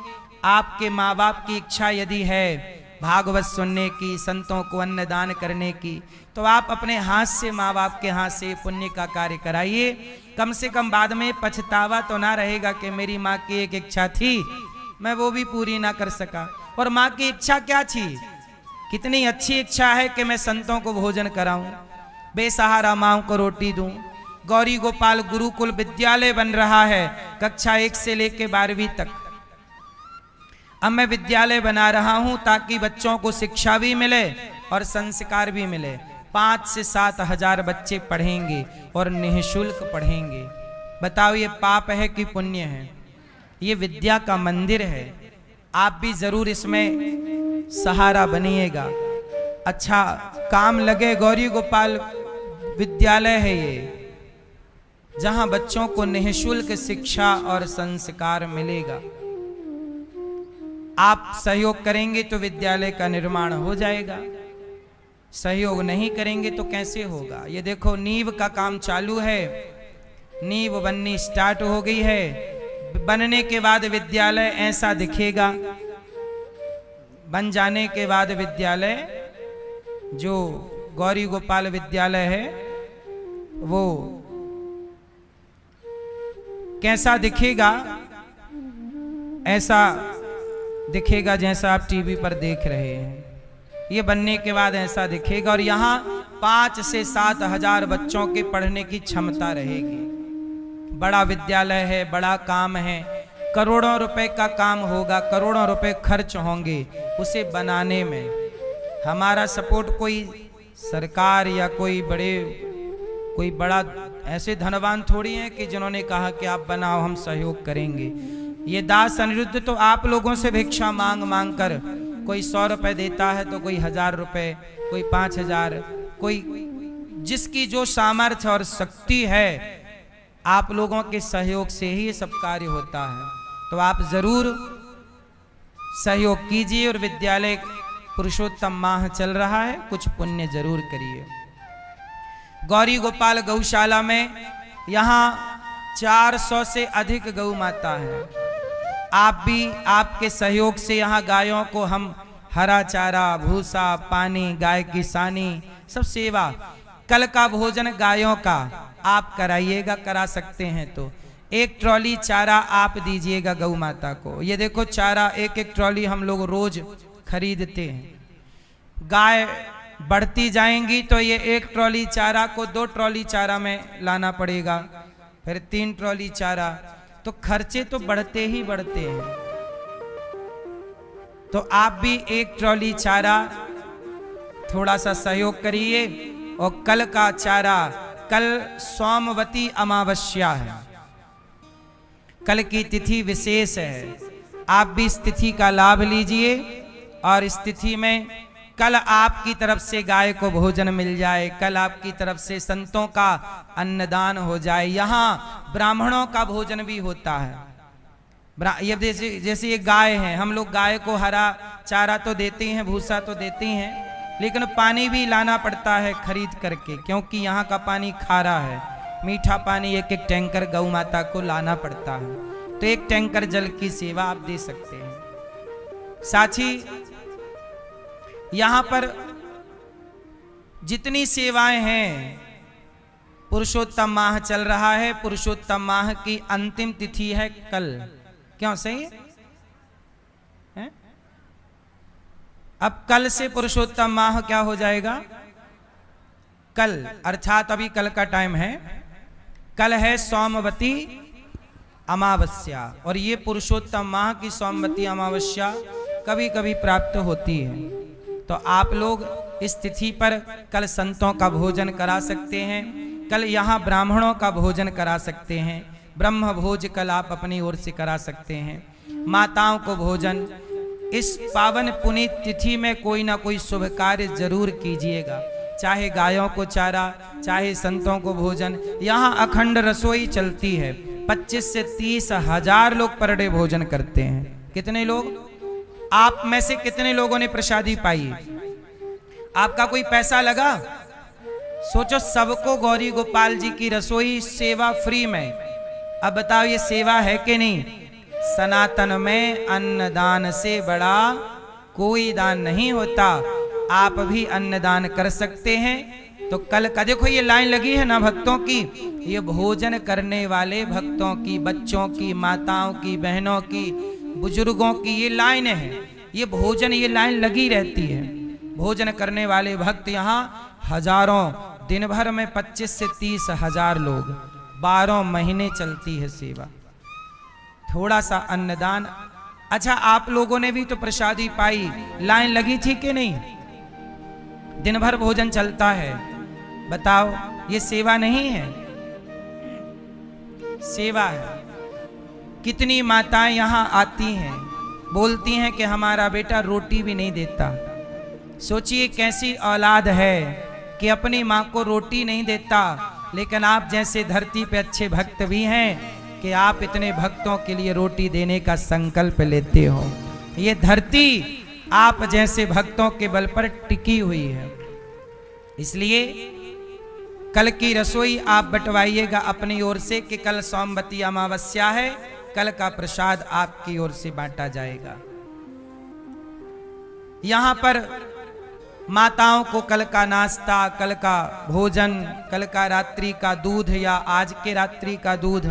आपके माँ बाप की इच्छा यदि है भागवत सुनने की, संतों को अन्नदान करने की, तो आप अपने हाथ से माँ बाप के हाथ से पुण्य का कार्य कराइए। कम से कम बाद में पछतावा तो ना रहेगा कि मेरी माँ की एक इच्छा थी, मैं वो भी पूरी ना कर सका। और माँ की इच्छा क्या थी? कितनी अच्छी इच्छा है कि मैं संतों को भोजन कराऊं, बेसहारा माँओं को रोटी दूं। गौरी गोपाल गुरुकुल विद्यालय बन रहा है कक्षा 1 से लेकर 12वीं तक। अब मैं विद्यालय बना रहा हूं ताकि बच्चों को शिक्षा भी मिले और संस्कार भी मिले। 5 से 7 हजार बच्चे पढ़ेंगे और निःशुल्क पढ़ेंगे। बताओ ये पाप है कि पुण्य है? ये विद्या का मंदिर है। आप भी जरूर इसमें सहारा बनिएगा। अच्छा काम लगे। गौरी गोपाल विद्यालय है ये, जहां बच्चों को निःशुल्क शिक्षा और संस्कार मिलेगा। आप सहयोग करेंगे तो विद्यालय का निर्माण हो जाएगा, सहयोग नहीं करेंगे तो कैसे होगा? ये देखो नींव का काम चालू है, नींव बननी स्टार्ट हो गई है। बनने के बाद विद्यालय ऐसा दिखेगा। बन जाने के बाद विद्यालय जो गौरी गोपाल विद्यालय है वो कैसा दिखेगा? ऐसा दिखेगा जैसा आप टीवी पर देख रहे हैं। ये बनने के बाद ऐसा दिखेगा और यहाँ 5 से 7 हजार बच्चों के पढ़ने की क्षमता रहेगी। बड़ा विद्यालय है, बड़ा काम है, करोड़ों रुपए का काम होगा, करोड़ों रुपए खर्च होंगे उसे बनाने में। हमारा सपोर्ट कोई सरकार या कोई बड़ा ऐसे धनवान थोड़ी है कि जिन्होंने कहा कि आप बनाओ हम सहयोग करेंगे। ये दास अनिरुद्ध तो आप लोगों से भिक्षा मांग मांग कर, कोई 100 रुपए देता है तो कोई 1000 रुपए, कोई 5000, कोई जिसकी जो सामर्थ्य और शक्ति है, आप लोगों के सहयोग से ही ये सब कार्य होता है। तो आप जरूर सहयोग कीजिए और विद्यालय पुरुषोत्तम माह चल रहा है, कुछ पुण्य जरूर करिए। गौरी गोपाल गौशाला में यहाँ 400 से अधिक गौ माता है। आप भी आपके सहयोग से यहाँ गायों को हम हरा चारा, भूसा, पानी, गाय की सानी, सब सेवा, कल का भोजन गायों का आप कराइएगा, करा सकते हैं तो 1 ट्रॉली चारा आप दीजिएगा गौ माता को। ये देखो चारा 1-1 ट्रॉली हम लोग रोज खरीदते हैं। गाय बढ़ती जाएंगी तो ये 1 ट्रॉली चारा को 2 ट्रॉली चारा में लाना पड़ेगा, फिर 3 ट्रॉली चारा, तो खर्चे तो बढ़ते ही बढ़ते हैं। तो आप भी 1 ट्रॉली चारा थोड़ा सा सहयोग करिए। और कल का चारा, कल सोमवती अमावस्या है, कल की तिथि विशेष है। आप भी इस तिथि का लाभ लीजिए और इस तिथि में कल आपकी तरफ से गाय को भोजन मिल जाए, कल आपकी तरफ से संतों का अन्नदान हो जाए। यहाँ ब्राह्मणों का भोजन भी होता है। ये जैसे ये गाय है, हम लोग गाय को हरा चारा तो देते हैं, भूसा तो देते हैं, लेकिन पानी भी लाना पड़ता है खरीद करके, क्योंकि यहाँ का पानी खारा है। मीठा पानी 1-1 टैंकर गौ माता को लाना पड़ता है। तो 1 टैंकर जल की सेवा आप दे सकते हैं। साथ ही यहाँ पर जितनी सेवाएं हैं, पुरुषोत्तम माह चल रहा है, पुरुषोत्तम माह की अंतिम तिथि है कल। क्यों सही है? अब कल से पुरुषोत्तम माह क्या हो जाएगा? कल अर्थात अभी कल का टाइम है, कल है सोमवती अमावस्या और ये पुरुषोत्तम माह की सोमवती अमावस्या कभी कभी प्राप्त होती है। तो आप लोग इस तिथि पर कल संतों का भोजन करा सकते हैं, कल यहाँ ब्राह्मणों का भोजन करा सकते हैं, ब्रह्म भोज कल आप अपनी ओर से करा सकते हैं। माताओं को भोजन, इस पावन पुनीत तिथि में कोई ना कोई शुभ कार्य जरूर कीजिएगा, चाहे गायों को चारा, चाहे संतों को भोजन। यहाँ अखंड रसोई चलती है, 25 से 30 हजार लोग पर डे भोजन करते हैं। कितने लोग? आप में से कितने लोगों ने प्रसादी पाई? आपका कोई पैसा लगा? सोचो, सबको गौरी गोपाल जी की रसोई सेवा फ्री में। अब बताओ ये सेवा है कि नहीं? सनातन में अन्नदान से बड़ा कोई दान नहीं होता। आप भी अन्नदान कर सकते हैं। तो कल का देखो ये लाइन लगी है ना भक्तों की, ये भोजन करने वाले भक्तों की, बच्चों की, माताओं की, बहनों की, बुजुर्गों की ये लाइन है। ये भोजन, ये लाइन लगी रहती है। भोजन करने वाले भक्त यहाँ हजारों, दिन भर में 25 से 30 हजार लोग, 12 महीने चलती है सेवा। थोड़ा सा अन्नदान। अच्छा, आप लोगों ने भी तो प्रसादी पाई, लाइन लगी थी कि नहीं? दिन भर भोजन चलता है। बताओ, ये सेवा नहीं है? सेवा है। कितनी माताएं यहाँ आती हैं, बोलती हैं कि हमारा बेटा रोटी भी नहीं देता। सोचिए कैसी औलाद है कि अपनी माँ को रोटी नहीं देता। लेकिन आप जैसे धरती पे अच्छे भक्त भी हैं कि आप इतने भक्तों के लिए रोटी देने का संकल्प लेते हो। ये धरती आप जैसे भक्तों के बल पर टिकी हुई है। इसलिए कल की रसोई आप बंटवाइएगा अपनी ओर से कि कल सोमवती अमावस्या है, कल का प्रसाद आपकी ओर से बांटा जाएगा। यहां पर माताओं को कल का नाश्ता, कल का भोजन, कल का रात्रि का दूध या आज के रात्रि का दूध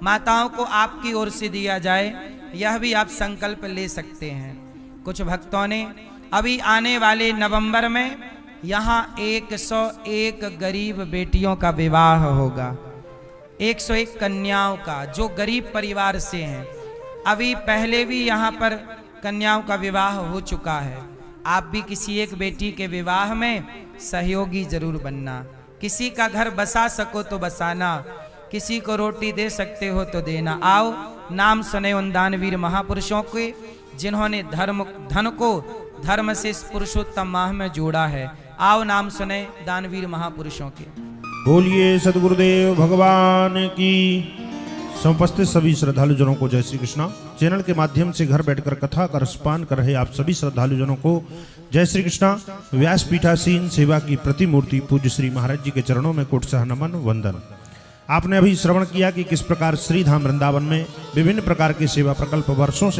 माताओं को आपकी ओर से दिया जाए, यह भी आप संकल्प ले सकते हैं। कुछ भक्तों ने अभी आने वाले नवंबर में यहाँ 101 गरीब बेटियों का विवाह होगा, 101 कन्याओं का, जो गरीब परिवार से हैं। अभी पहले भी यहाँ पर कन्याओं का विवाह हो चुका है। आप भी किसी एक बेटी के विवाह में सहयोगी जरूर बनना। किसी का घर बसा सको तो बसाना, किसी को रोटी दे सकते हो तो देना। आओ नाम सुने उन दानवीर महापुरुषों के, जिन्होंने धन को धर्म से इस पुरुषोत्तम माह में जोड़ा है। आओ नाम सुने दानवीर महापुरुषों के। बोलिए सदगुरुदेव भगवान की। समुपस्थित सभी श्रद्धालुजनों को जय श्री कृष्णा। चैनल के माध्यम से घर बैठकर कथा का रसपान कर रहे आप सभी श्रद्धालुजनों को जय श्री कृष्णा। व्यासपीठासीन सेवा की प्रतिमूर्ति पूज्य श्री महाराज जी के चरणों में कोटसह नमन वंदन। आपने अभी श्रवण किया कि किस प्रकार श्री धाम वृंदावन में विभिन्न प्रकार के सेवा प्रकल्प वर्षों से